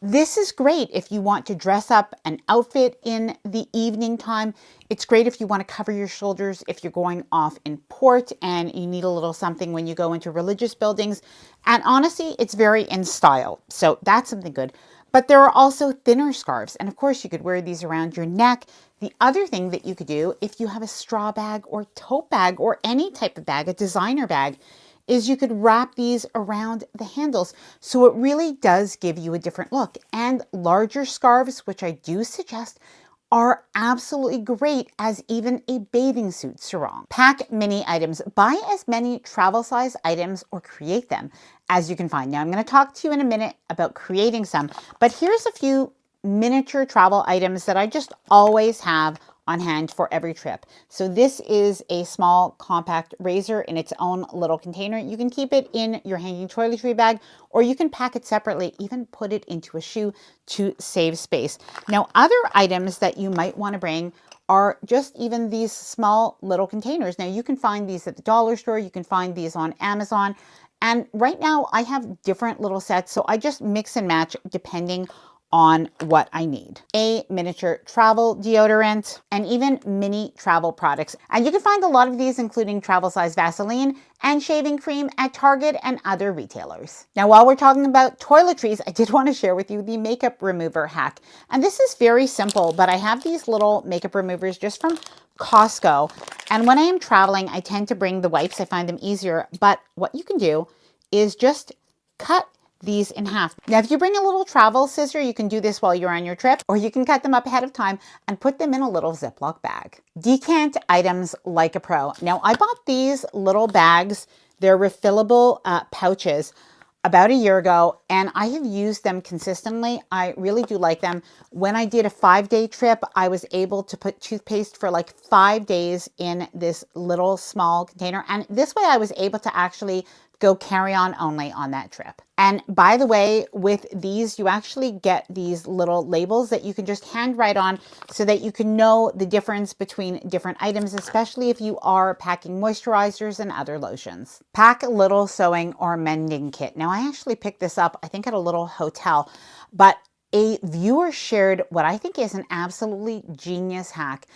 this is great if you want to dress up an outfit in the evening time. It's great if you want to cover your shoulders if you're going off in port and you need a little something when you go into religious buildings. And honestly, it's very in style. So that's something good. But there are also thinner scarves. And of course, you could wear these around your neck. The other thing that you could do if you have a straw bag or tote bag or any type of bag, a designer bag, is you could wrap these around the handles. So it really does give you a different look. And larger scarves, which I do suggest, are absolutely great as even a bathing suit sarong. Pack mini items. Buy as many travel size items or create them as you can find. Now I'm going to talk to you in a minute about creating some, but here's a few miniature travel items that I just always have on hand for every trip. So this is a small compact razor in its own little container. You can keep it in your hanging toiletry bag, or you can pack it separately, even put it into a shoe to save space. Now, other items that you might want to bring are just even these small little containers. Now, you can find these at the dollar store. You can find these on Amazon. And right now I have different little sets, so I just mix and match depending on what I need. A miniature travel deodorant and even mini travel products. And you can find a lot of these, including travel size Vaseline and shaving cream at Target and other retailers. Now, while we're talking about toiletries, I did want to share with you the makeup remover hack. And this is very simple, but I have these little makeup removers just from Costco. And when I am traveling, I tend to bring the wipes. I find them easier. But what you can do is just cut these in half. Now, if you bring a little travel scissor, you can do this while you're on your trip, or you can cut them up ahead of time and put them in a little Ziploc bag. Decant items like a pro. Now, I bought these little bags. They're refillable pouches about a year ago, and I have used them consistently. I really do like them. When I did a 5-day trip, I was able to put toothpaste for like 5 days in this little small container. And this way I was able to actually go carry-on only on that trip. And by the way, with these, you actually get these little labels that you can just hand write on so that you can know the difference between different items, especially if you are packing moisturizers and other lotions. Pack a little sewing or mending kit. Now, I actually picked this up, I think at a little hotel, but a viewer shared what I think is an absolutely genius hack.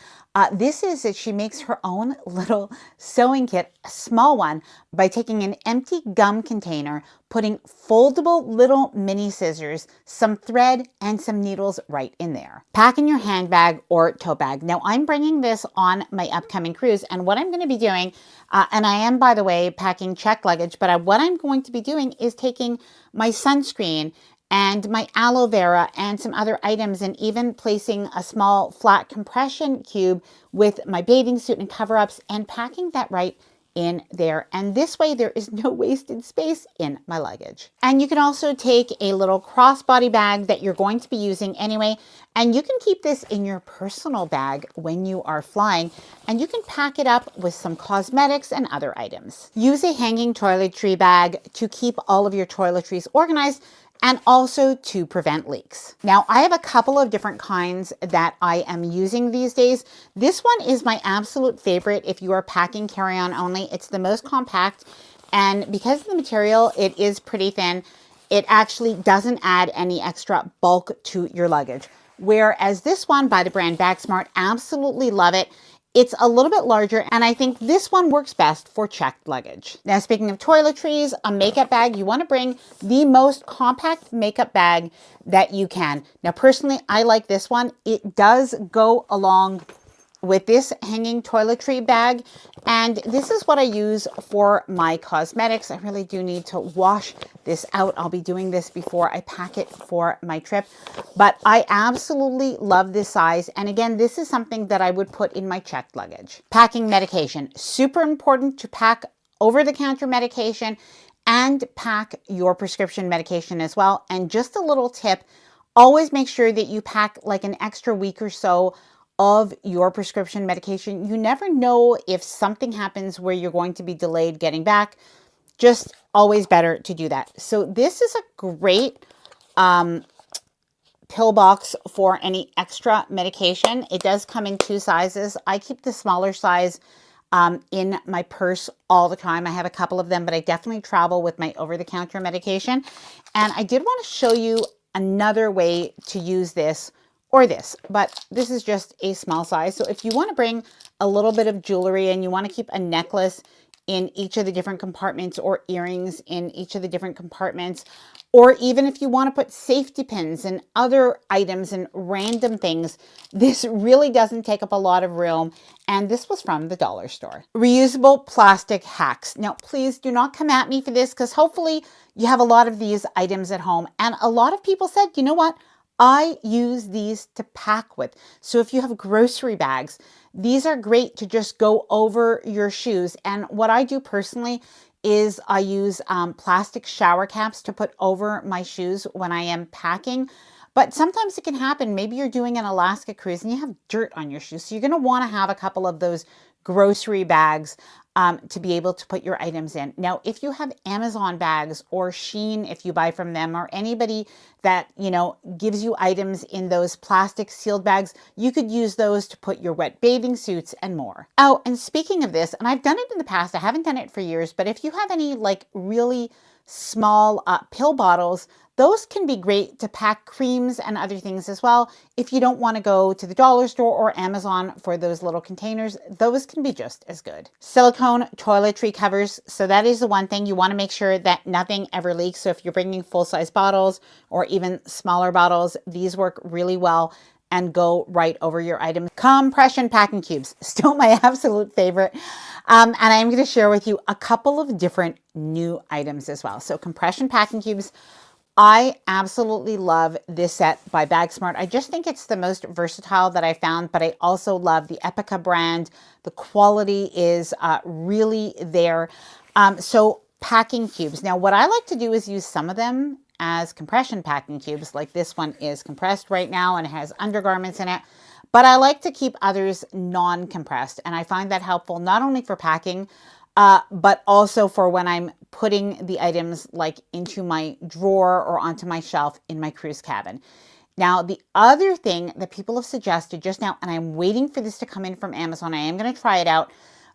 This is that she makes her own little sewing kit, a small one, by taking an empty gum container, putting foldable little mini scissors, some thread, and some needles right in there. Pack in your handbag or tote bag. Now, I'm bringing this on my upcoming cruise, and what I'm going to be doing, and I am, by the way, packing checked luggage, but what I'm going to be doing is taking my sunscreen and my aloe vera and some other items, and even placing a small flat compression cube with my bathing suit and cover-ups and packing that right in there. And this way there is no wasted space in my luggage. And you can also take a little crossbody bag that you're going to be using anyway, and you can keep this in your personal bag when you are flying, and you can pack it up with some cosmetics and other items. Use a hanging toiletry bag to keep all of your toiletries organized, and also to prevent leaks. Now, I have a couple of different kinds that I am using these days. This one is my absolute favorite if you are packing carry-on only. It's the most compact, and because of the material, it is pretty thin. It actually doesn't add any extra bulk to your luggage. Whereas this one by the brand Bagsmart, absolutely love it. It's a little bit larger, and I think this one works best for checked luggage. Now, speaking of toiletries, a makeup bag, you want to bring the most compact makeup bag that you can. Now, personally, I like this one. It does go along with this hanging toiletry bag, and this is what I use for my cosmetics. I really do need to wash this out. I'll be doing this before I pack it for my trip, but I absolutely love this size. And again, this is something that I would put in my checked luggage. Packing medication. Super important to pack over-the-counter medication and pack your prescription medication as well. And just a little tip, always make sure that you pack like an extra week or so of your prescription medication. You never know if something happens where you're going to be delayed getting back. Just always better to do that. So this is a great pill box for any extra medication. It does come in 2 sizes. I keep the smaller size in my purse all the time. I have a couple of them, but I definitely travel with my over-the-counter medication. And I did want to show you another way to use this, or this, but this is just a small size. So if you want to bring a little bit of jewelry and you want to keep a necklace in each of the different compartments, or earrings in each of the different compartments, or even if you want to put safety pins and other items and random things, this really doesn't take up a lot of room. And this was from the dollar store. Reusable plastic hacks. Now, please do not come at me for this, because hopefully you have a lot of these items at home. And a lot of people said, you know what? I use these to pack with. So if you have grocery bags, these are great to just go over your shoes. And what I do personally is I use plastic shower caps to put over my shoes when I am packing. But sometimes it can happen. Maybe you're doing an Alaska cruise and you have dirt on your shoes. So you're going to want to have a couple of those grocery bags to be able to put your items in. Now, if you have Amazon bags or Shein, if you buy from them, or anybody that, you know, gives you items in those plastic sealed bags, you could use those to put your wet bathing suits and more. Oh, and speaking of this, and I've done it in the past, I haven't done it for years, but if you have any like really small pill bottles, those can be great to pack creams and other things as well. If you don't want to go to the dollar store or Amazon for those little containers, those can be just as good. Silicone toiletry covers. So that is the one thing you want to make sure that nothing ever leaks. So if you're bringing full-size bottles or even smaller bottles, these work really well and go right over your items. Compression packing cubes, still my absolute favorite. And I'm going to share with you a couple of different new items as well. So compression packing cubes I absolutely love this set by BagSmart. I just think it's the most versatile that I found, but I also love the Epica brand. The quality is really there. So packing cubes. Now, what I like to do is use some of them as compression packing cubes, like this one is compressed right now and it has undergarments in it. But I like to keep others non-compressed, and I find that helpful not only for packing, but also for when I'm putting the items like into my drawer or onto my shelf in my cruise cabin. Now, the other thing that people have suggested just now, and I'm waiting for this to come in from Amazon, I am going to try it out,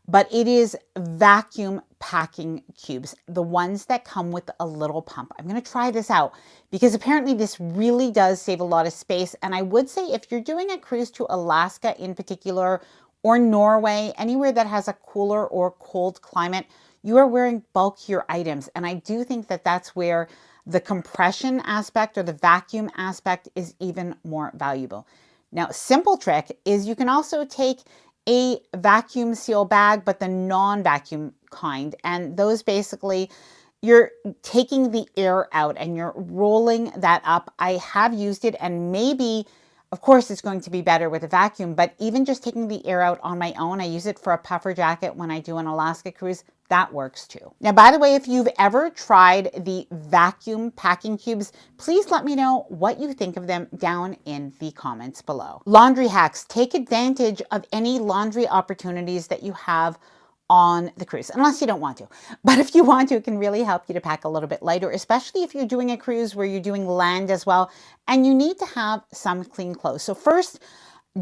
but it is vacuum packing cubes, the ones that come with a little pump. I'm going to try this out because apparently this really does save a lot of space. And I would say if you're doing a cruise to Alaska in particular, or Norway, anywhere that has a cooler or cold climate, you are wearing bulkier items. And I do think that that's where the compression aspect or the vacuum aspect is even more valuable. Now, simple trick is you can also take a vacuum seal bag, but the non-vacuum kind. And those basically, you're taking the air out and you're rolling that up. I have used it, and maybe, of course, it's going to be better with a vacuum, but even just taking the air out on my own, I use it for a puffer jacket when I do an Alaska cruise. That works too. Now, by the way, if you've ever tried the vacuum packing cubes, please let me know what you think of them down in the comments below. Laundry hacks. Take advantage of any laundry opportunities that you have on the cruise, unless you don't want to. But if you want to, it can really help you to pack a little bit lighter, especially if you're doing a cruise where you're doing land as well, and you need to have some clean clothes. So first,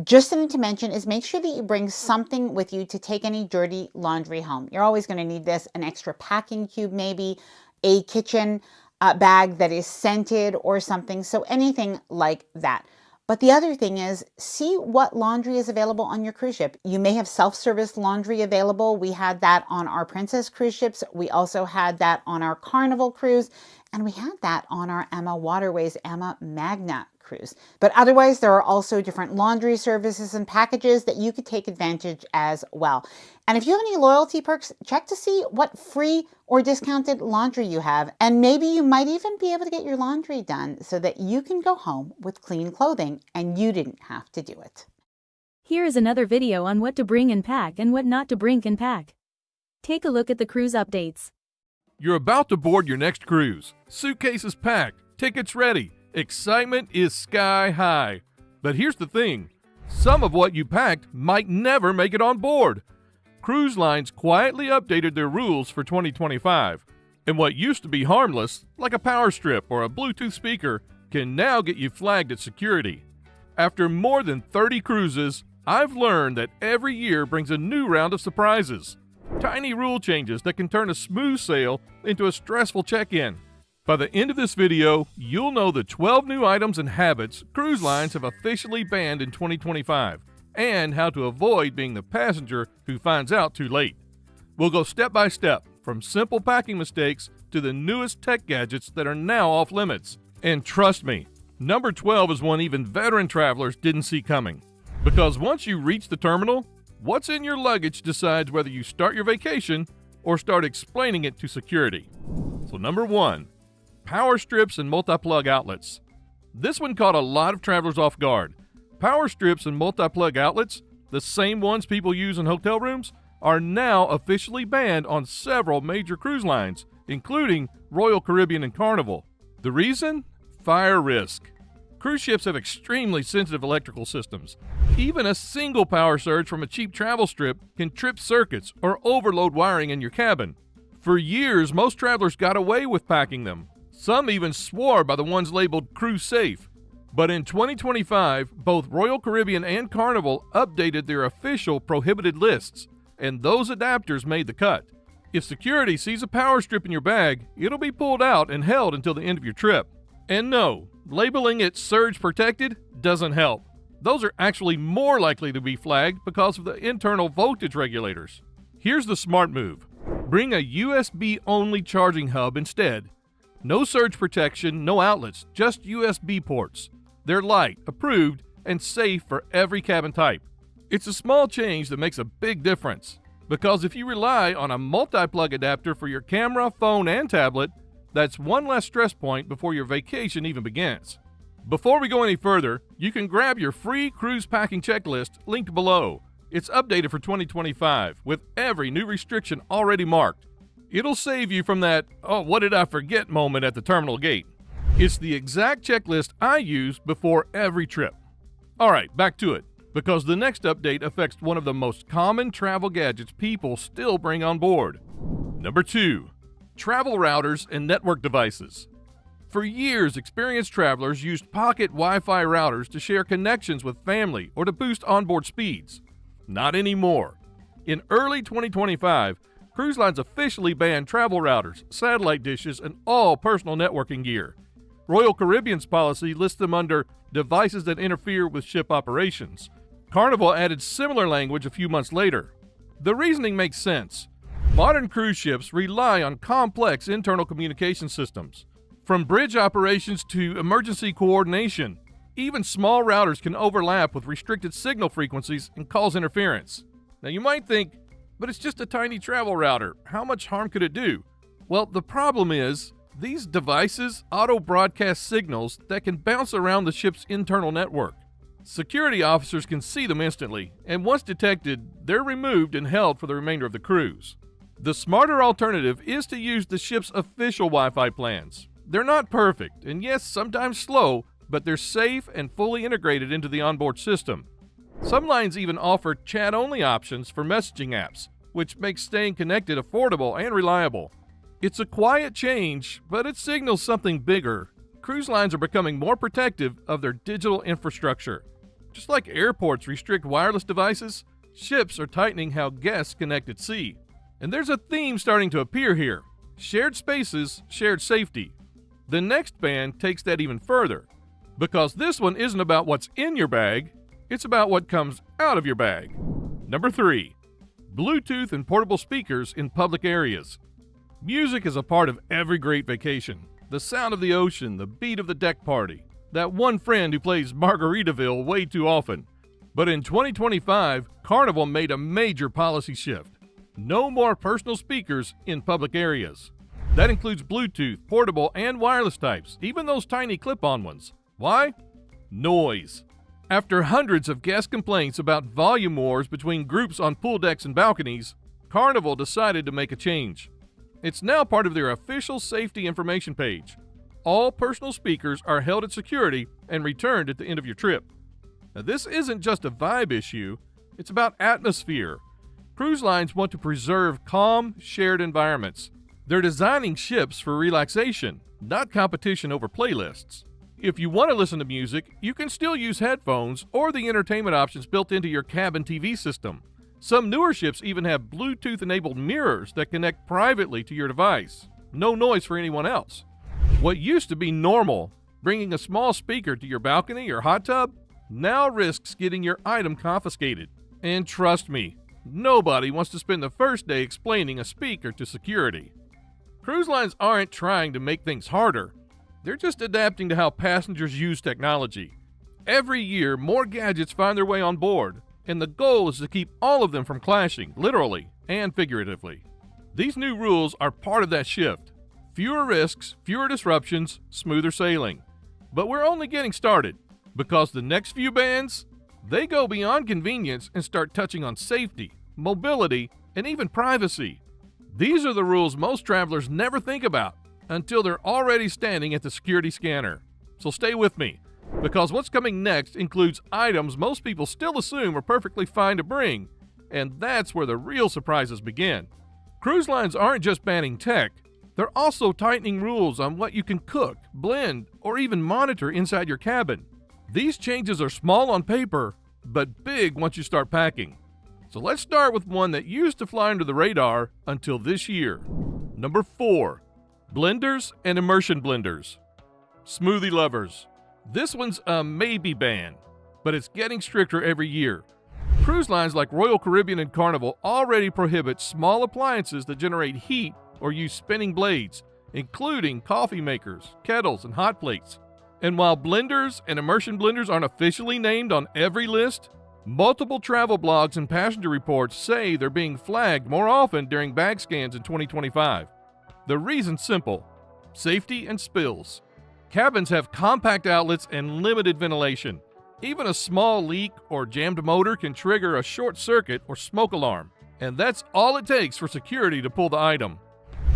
just something to mention is make sure that you bring something with you to take any dirty laundry home. You're always going to need this, an extra packing cube, maybe a kitchen bag that is scented or something. So anything like that. But the other thing is, see what laundry is available on your cruise ship. You may have self-service laundry available. We had that on our Princess cruise ships. We also had that on our Carnival cruise. And we had that on our Emma Waterways, Emma Magna cruise. But otherwise, there are also different laundry services and packages that you could take advantage as well. And if you have any loyalty perks, check to see what free or discounted laundry you have. And maybe you might even be able to get your laundry done so that you can go home with clean clothing and you didn't have to do it. Here is another video on what to bring and pack and what not to bring and pack. Take a look at the cruise updates. You're about to board your next cruise. Suitcases packed, tickets ready. Excitement is sky high. But here's the thing. Some of what you packed might never make it on board. Cruise lines quietly updated their rules for 2025. And what used to be harmless, like a power strip or a Bluetooth speaker, can now get you flagged at security. After more than 30 cruises, I've learned that every year brings a new round of surprises. Tiny rule changes that can turn a smooth sail into a stressful check-in. By the end of this video, you'll know the 12 new items and habits cruise lines have officially banned in 2025, and how to avoid being the passenger who finds out too late. We'll go step by step, from simple packing mistakes to the newest tech gadgets that are now off limits. And trust me, number 12 is one even veteran travelers didn't see coming. Because once you reach the terminal, what's in your luggage decides whether you start your vacation or start explaining it to security. So number 1, power strips and multi-plug outlets. This one caught a lot of travelers off guard. Power strips and multi-plug outlets, the same ones people use in hotel rooms, are now officially banned on several major cruise lines, including Royal Caribbean and Carnival. The reason? Fire risk. Cruise ships have extremely sensitive electrical systems. Even a single power surge from a cheap travel strip can trip circuits or overload wiring in your cabin. For years, most travelers got away with packing them. Some even swore by the ones labeled cruise safe. But in 2025, both Royal Caribbean and Carnival updated their official prohibited lists, and those adapters made the cut. If security sees a power strip in your bag, it'll be pulled out and held until the end of your trip. And no, labeling it surge protected doesn't help. Those are actually more likely to be flagged because of the internal voltage regulators. Here's the smart move. Bring a USB-only charging hub instead. No surge protection, no outlets, just USB ports. They're light, approved, and safe for every cabin type. It's a small change that makes a big difference, because if you rely on a multi-plug adapter for your camera, phone, and tablet, That's one less stress point before your vacation even begins. Before we go any further, you can grab your free cruise packing checklist linked below. It's updated for 2025 with every new restriction already marked. It'll save you from that, oh, what did I forget moment at the terminal gate. It's the exact checklist I use before every trip. All right, back to it, because the next update affects one of the most common travel gadgets people still bring on board. Number 2, travel routers and network devices. For years, experienced travelers used pocket Wi-Fi routers to share connections with family or to boost onboard speeds. Not anymore. In early 2025, cruise lines officially banned travel routers, satellite dishes, and all personal networking gear. Royal Caribbean's policy lists them under devices that interfere with ship operations. Carnival added similar language a few months later. The reasoning makes sense. Modern cruise ships rely on complex internal communication systems. From bridge operations to emergency coordination, even small routers can overlap with restricted signal frequencies and cause interference. Now you might think, but it's just a tiny travel router. How much harm could it do? Well, the problem is, these devices auto-broadcast signals that can bounce around the ship's internal network. Security officers can see them instantly, and once detected, they're removed and held for the remainder of the cruise. The smarter alternative is to use the ship's official Wi-Fi plans. They're not perfect, and yes, sometimes slow, but they're safe and fully integrated into the onboard system. Some lines even offer chat-only options for messaging apps, which makes staying connected affordable and reliable. It's a quiet change, but it signals something bigger. Cruise lines are becoming more protective of their digital infrastructure. Just like airports restrict wireless devices, ships are tightening how guests connect at sea. And there's a theme starting to appear here. Shared spaces, shared safety. The next ban takes that even further, because this one isn't about what's in your bag, it's about what comes out of your bag. Number 3, Bluetooth and portable speakers in public areas. Music is a part of every great vacation. The sound of the ocean, the beat of the deck party, that one friend who plays Margaritaville way too often. But in 2025, Carnival made a major policy shift. No more personal speakers in public areas. That includes Bluetooth, portable, and wireless types, even those tiny clip-on ones. Why? Noise. After hundreds of guest complaints about volume wars between groups on pool decks and balconies, Carnival decided to make a change. It's now part of their official safety information page. All personal speakers are held at security and returned at the end of your trip. Now, this isn't just a vibe issue, it's about atmosphere. Cruise lines want to preserve calm, shared environments. They're designing ships for relaxation, not competition over playlists. If you want to listen to music, you can still use headphones or the entertainment options built into your cabin TV system. Some newer ships even have Bluetooth-enabled mirrors that connect privately to your device. No noise for anyone else. What used to be normal, bringing a small speaker to your balcony or hot tub, now risks getting your item confiscated. And trust me, nobody wants to spend the first day explaining a speaker to security. Cruise lines aren't trying to make things harder. They're just adapting to how passengers use technology. Every year, more gadgets find their way on board, and the goal is to keep all of them from clashing, literally and figuratively. These new rules are part of that shift. Fewer risks, fewer disruptions, smoother sailing. But we're only getting started, because the next few bans, they go beyond convenience and start touching on safety, mobility, and even privacy. These are the rules most travelers never think about until they're already standing at the security scanner. So stay with me, because what's coming next includes items most people still assume are perfectly fine to bring, and that's where the real surprises begin. Cruise lines aren't just banning tech, they're also tightening rules on what you can cook, blend, or even monitor inside your cabin. These changes are small on paper, but big once you start packing. So let's start with one that used to fly under the radar until this year. Number 4, blenders and immersion blenders. Smoothie lovers. This one's a maybe ban, but it's getting stricter every year. Cruise lines like Royal Caribbean and Carnival already prohibit small appliances that generate heat or use spinning blades, including coffee makers, kettles, and hot plates. And while blenders and immersion blenders aren't officially named on every list, multiple travel blogs and passenger reports say they're being flagged more often during bag scans in 2025. The reason's simple. Safety and spills. Cabins have compact outlets and limited ventilation. Even a small leak or jammed motor can trigger a short circuit or smoke alarm, and that's all it takes for security to pull the item.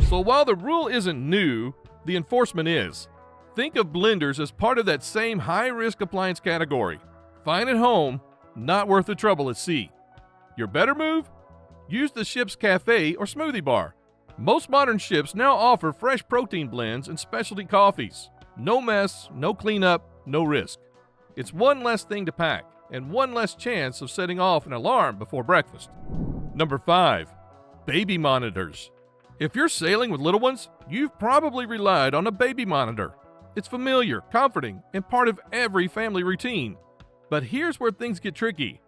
So while the rule isn't new, the enforcement is. Think of blenders as part of that same high-risk appliance category. Fine at home, not worth the trouble at sea. Your better move? Use the ship's cafe or smoothie bar. Most modern ships now offer fresh protein blends and specialty coffees. No mess, no cleanup, no risk. It's one less thing to pack and one less chance of setting off an alarm before breakfast. Number 5, baby monitors. If you're sailing with little ones, you've probably relied on a baby monitor. It's familiar, comforting, and part of every family routine. But here's where things get tricky.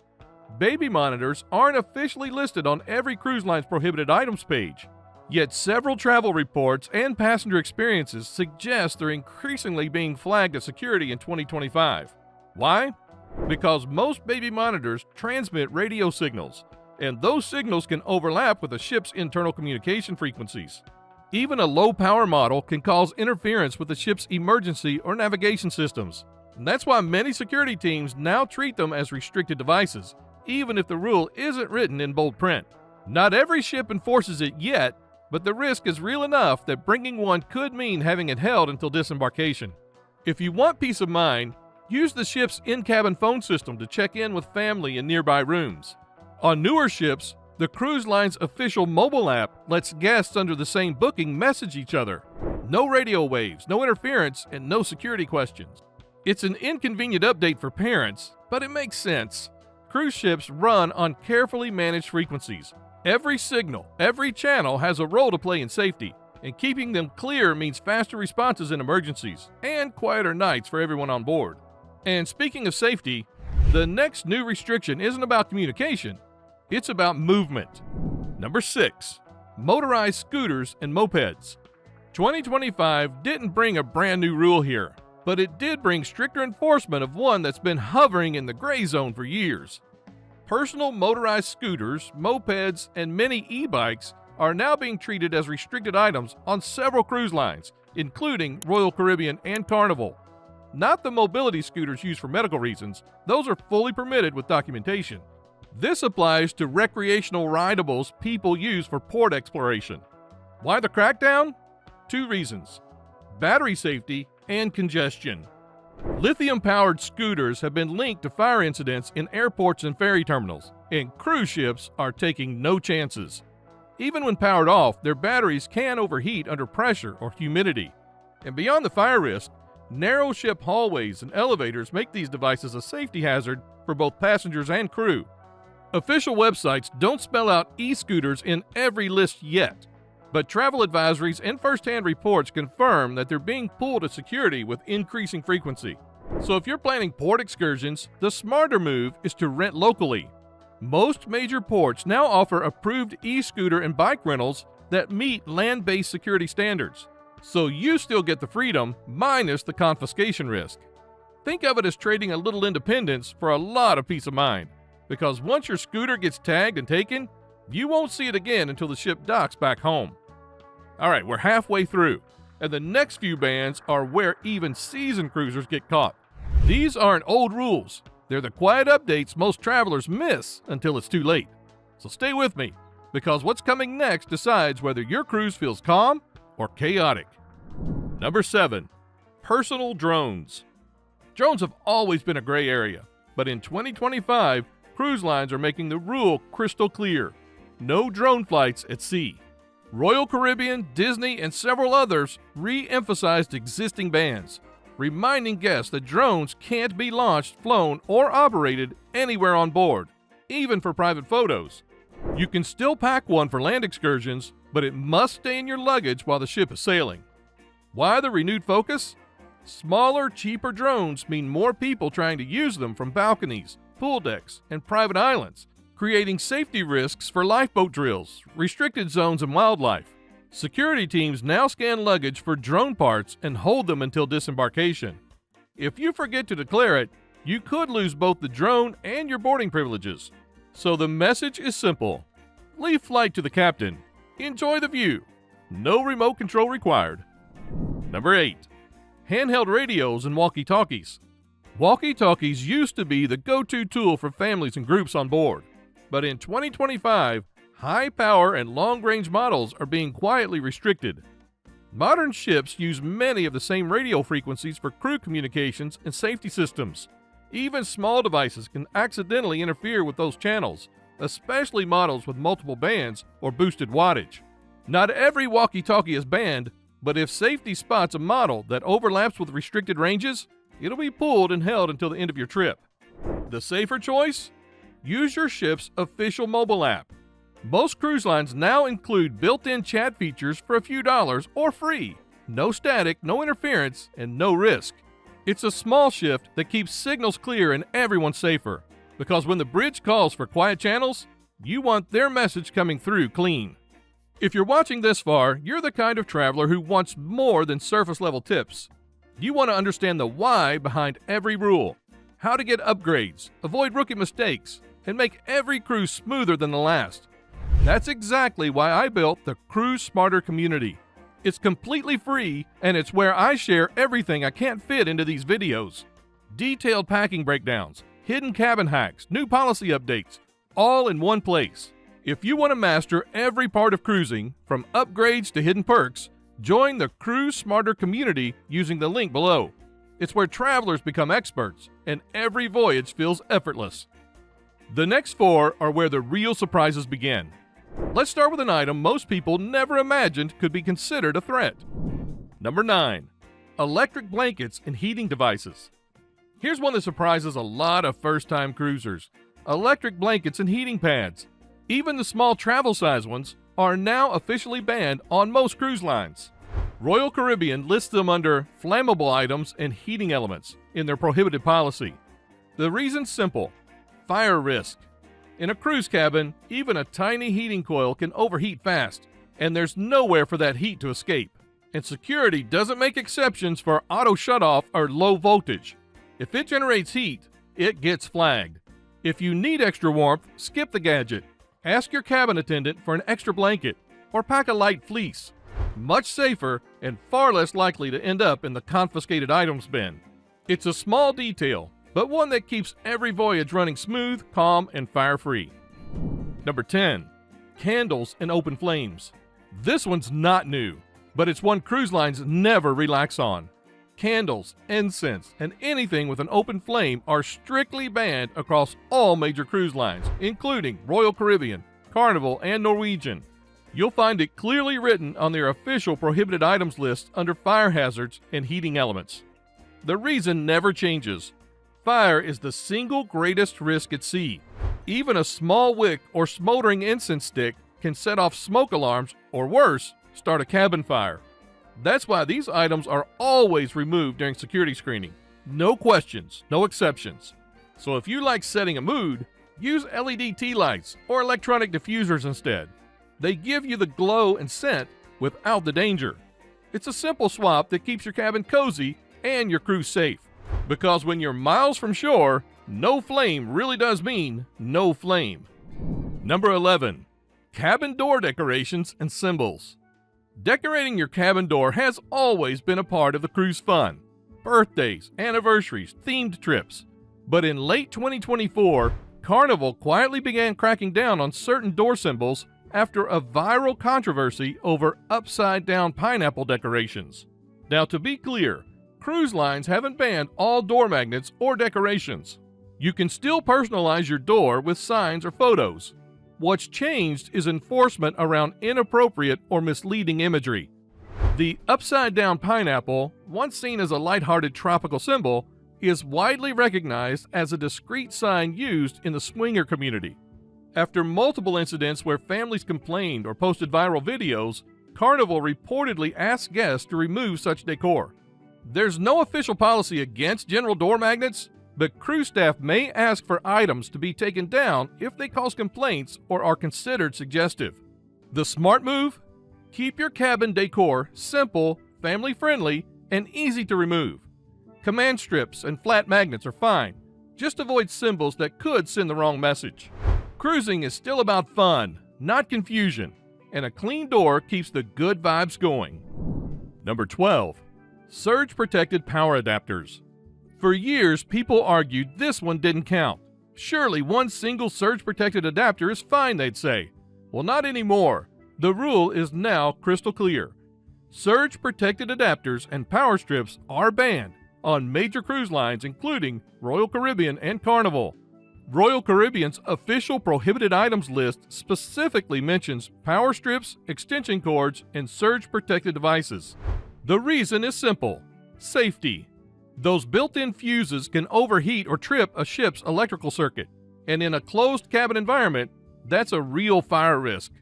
Baby monitors aren't officially listed on every cruise line's prohibited items page. Yet several travel reports and passenger experiences suggest they're increasingly being flagged as security in 2025. Why? Because most baby monitors transmit radio signals, and those signals can overlap with a ship's internal communication frequencies. Even a low-power model can cause interference with the ship's emergency or navigation systems. And that's why many security teams now treat them as restricted devices, even if the rule isn't written in bold print. Not every ship enforces it yet, but the risk is real enough that bringing one could mean having it held until disembarkation. If you want peace of mind, use the ship's in-cabin phone system to check in with family in nearby rooms. On newer ships, the cruise line's official mobile app lets guests under the same booking message each other. No radio waves, no interference, and no security questions. It's an inconvenient update for parents, but it makes sense. Cruise ships run on carefully managed frequencies. Every signal, every channel has a role to play in safety, and keeping them clear means faster responses in emergencies and quieter nights for everyone on board. And speaking of safety, the next new restriction isn't about communication, it's about movement. Number 6, motorized scooters and mopeds. 2025 didn't bring a brand new rule here, but it did bring stricter enforcement of one that's been hovering in the gray zone for years. Personal motorized scooters, mopeds, and mini e-bikes are now being treated as restricted items on several cruise lines, including Royal Caribbean and Carnival. Not the mobility scooters used for medical reasons, those are fully permitted with documentation. This applies to recreational rideables people use for port exploration. Why the crackdown? 2 reasons: battery safety and congestion. Lithium-powered scooters have been linked to fire incidents in airports and ferry terminals, and cruise ships are taking no chances. Even when powered off, their batteries can overheat under pressure or humidity. And beyond the fire risk, narrow ship hallways and elevators make these devices a safety hazard for both passengers and crew. Official websites don't spell out e-scooters in every list yet, but travel advisories and first-hand reports confirm that they're being pulled to security with increasing frequency. So if you're planning port excursions, the smarter move is to rent locally. Most major ports now offer approved e-scooter and bike rentals that meet land-based security standards, so you still get the freedom minus the confiscation risk. Think of it as trading a little independence for a lot of peace of mind, because once your scooter gets tagged and taken, you won't see it again until the ship docks back home. All right, we're halfway through, and the next few bans are where even seasoned cruisers get caught. These aren't old rules. They're the quiet updates most travelers miss until it's too late. So stay with me, because what's coming next decides whether your cruise feels calm or chaotic. Number 7, personal drones. Drones have always been a gray area, but in 2025, cruise lines are making the rule crystal clear: no drone flights at sea. Royal Caribbean, Disney, and several others re-emphasized existing bans, reminding guests that drones can't be launched, flown, or operated anywhere on board, even for private photos. You can still pack one for land excursions, but it must stay in your luggage while the ship is sailing. Why the renewed focus? Smaller, cheaper drones mean more people trying to use them from balconies, pool decks, and private islands, creating safety risks for lifeboat drills, restricted zones, and wildlife. Security teams now scan luggage for drone parts and hold them until disembarkation. If you forget to declare it, you could lose both the drone and your boarding privileges. So the message is simple: leave flight to the captain. Enjoy the view. No remote control required. Number 8. Handheld radios and walkie-talkies. Walkie-talkies used to be the go-to tool for families and groups on board. But in 2025, high-power and long-range models are being quietly restricted. Modern ships use many of the same radio frequencies for crew communications and safety systems. Even small devices can accidentally interfere with those channels, especially models with multiple bands or boosted wattage. Not every walkie-talkie is banned, but if safety spots a model that overlaps with restricted ranges, it'll be pulled and held until the end of your trip. The safer choice? Use your ship's official mobile app. Most cruise lines now include built-in chat features for a few dollars or free. No static, no interference, and no risk. It's a small shift that keeps signals clear and everyone safer. Because when the bridge calls for quiet channels, you want their message coming through clean. If you're watching this far, you're the kind of traveler who wants more than surface-level tips. You want to understand the why behind every rule, how to get upgrades, avoid rookie mistakes, and make every cruise smoother than the last. That's exactly why I built the Cruise Smarter community. It's completely free, and it's where I share everything I can't fit into these videos. Detailed packing breakdowns, hidden cabin hacks, new policy updates, all in one place. If you want to master every part of cruising, from upgrades to hidden perks, join the Cruise Smarter community using the link below. It's where travelers become experts, and every voyage feels effortless. The next 4 are where the real surprises begin. Let's start with an item most people never imagined could be considered a threat. Number 9. Electric blankets and heating devices. Here's one that surprises a lot of first-time cruisers. Electric blankets and heating pads. Even the small travel-size ones are now officially banned on most cruise lines. Royal Caribbean lists them under flammable items and heating elements in their prohibited policy. The reason's simple: fire risk. In a cruise cabin, even a tiny heating coil can overheat fast, and there's nowhere for that heat to escape. And security doesn't make exceptions for auto shutoff or low voltage. If it generates heat, it gets flagged. If you need extra warmth, skip the gadget. Ask your cabin attendant for an extra blanket, or pack a light fleece. Much safer and far less likely to end up in the confiscated items bin. It's a small detail, but one that keeps every voyage running smooth, calm, and fire-free. Number 10. Candles and open flames. This one's not new, but it's one cruise lines never relax on. Candles, incense, and anything with an open flame are strictly banned across all major cruise lines, including Royal Caribbean, Carnival, and Norwegian. You'll find it clearly written on their official prohibited items list under fire hazards and heating elements. The reason never changes. Fire is the single greatest risk at sea. Even a small wick or smoldering incense stick can set off smoke alarms, or worse, start a cabin fire. That's why these items are always removed during security screening. No questions, no exceptions. So if you like setting a mood, use LED tea lights or electronic diffusers instead. They give you the glow and scent without the danger. It's a simple swap that keeps your cabin cozy and your crew safe. Because when you're miles from shore, no flame really does mean no flame. Number 11. Cabin door decorations and symbols. Decorating your cabin door has always been a part of the cruise fun. Birthdays, anniversaries, themed trips. But in late 2024, Carnival quietly began cracking down on certain door symbols after a viral controversy over upside-down pineapple decorations. Now, to be clear, cruise lines haven't banned all door magnets or decorations. You can still personalize your door with signs or photos. What's changed is enforcement around inappropriate or misleading imagery. The upside-down pineapple, once seen as a lighthearted tropical symbol, is widely recognized as a discreet sign used in the swinger community. After multiple incidents where families complained or posted viral videos, Carnival reportedly asked guests to remove such decor. There's no official policy against general door magnets, but crew staff may ask for items to be taken down if they cause complaints or are considered suggestive. The smart move? Keep your cabin decor simple, family-friendly, and easy to remove. Command strips and flat magnets are fine. Just avoid symbols that could send the wrong message. Cruising is still about fun, not confusion, and a clean door keeps the good vibes going. Number 12. Surge-protected power adapters. For years, people argued this one didn't count. Surely one single surge-protected adapter is fine, they'd say. Well, not anymore. The rule is now crystal clear. Surge-protected adapters and power strips are banned on major cruise lines including Royal Caribbean and Carnival. Royal Caribbean's official prohibited items list specifically mentions power strips, extension cords, and surge-protected devices. The reason is simple: safety. Those built-in fuses can overheat or trip a ship's electrical circuit, and in a closed cabin environment, that's a real fire risk.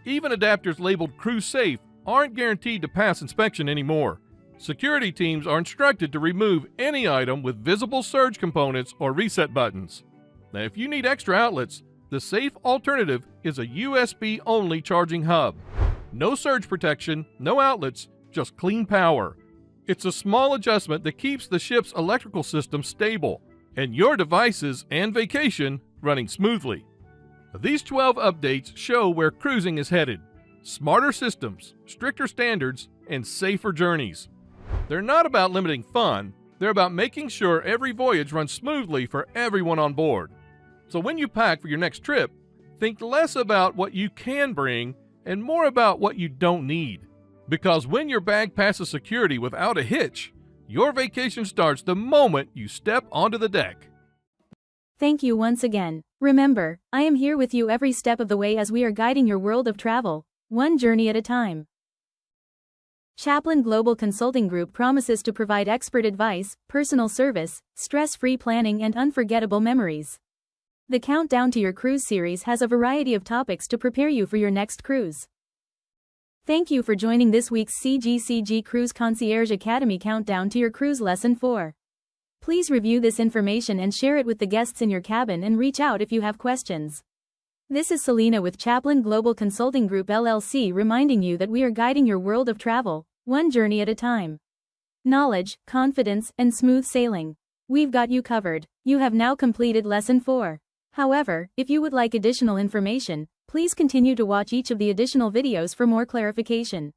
Even adapters labeled cruise safe aren't guaranteed to pass inspection anymore. Security teams are instructed to remove any item with visible surge components or reset buttons. Now, if you need extra outlets, the safe alternative is a USB-only charging hub. No surge protection, no outlets, just clean power. It's a small adjustment that keeps the ship's electrical system stable and your devices and vacation running smoothly. These 12 updates show where cruising is headed: smarter systems, stricter standards, and safer journeys. They're not about limiting fun, they're about making sure every voyage runs smoothly for everyone on board. So when you pack for your next trip, think less about what you can bring and more about what you don't need. Because when your bag passes security without a hitch, your vacation starts the moment you step onto the deck. Thank you once again. Remember, I am here with you every step of the way as we are guiding your world of travel, one journey at a time. Chaplain Global Consulting Group promises to provide expert advice, personal service, stress-free planning, and unforgettable memories. The Countdown to Your Cruise series has a variety of topics to prepare you for your next cruise. Thank you for joining this week's CGCG Cruise Concierge Academy Countdown to Your Cruise Lesson 4. Please review this information and share it with the guests in your cabin, and reach out if you have questions. This is Selena with Chaplain Global Consulting Group LLC, reminding you that we are guiding your world of travel, one journey at a time. Knowledge, confidence, and smooth sailing. We've got you covered. You have now completed Lesson 4. However, if you would like additional information, please continue to watch each of the additional videos for more clarification.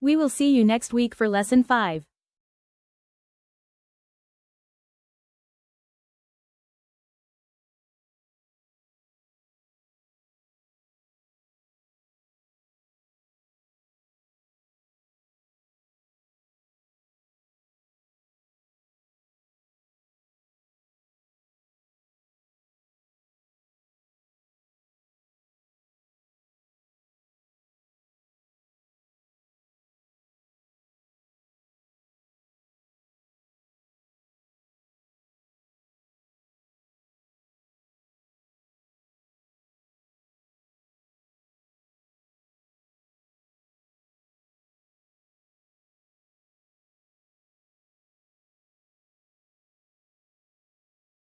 We will see you next week for Lesson 5.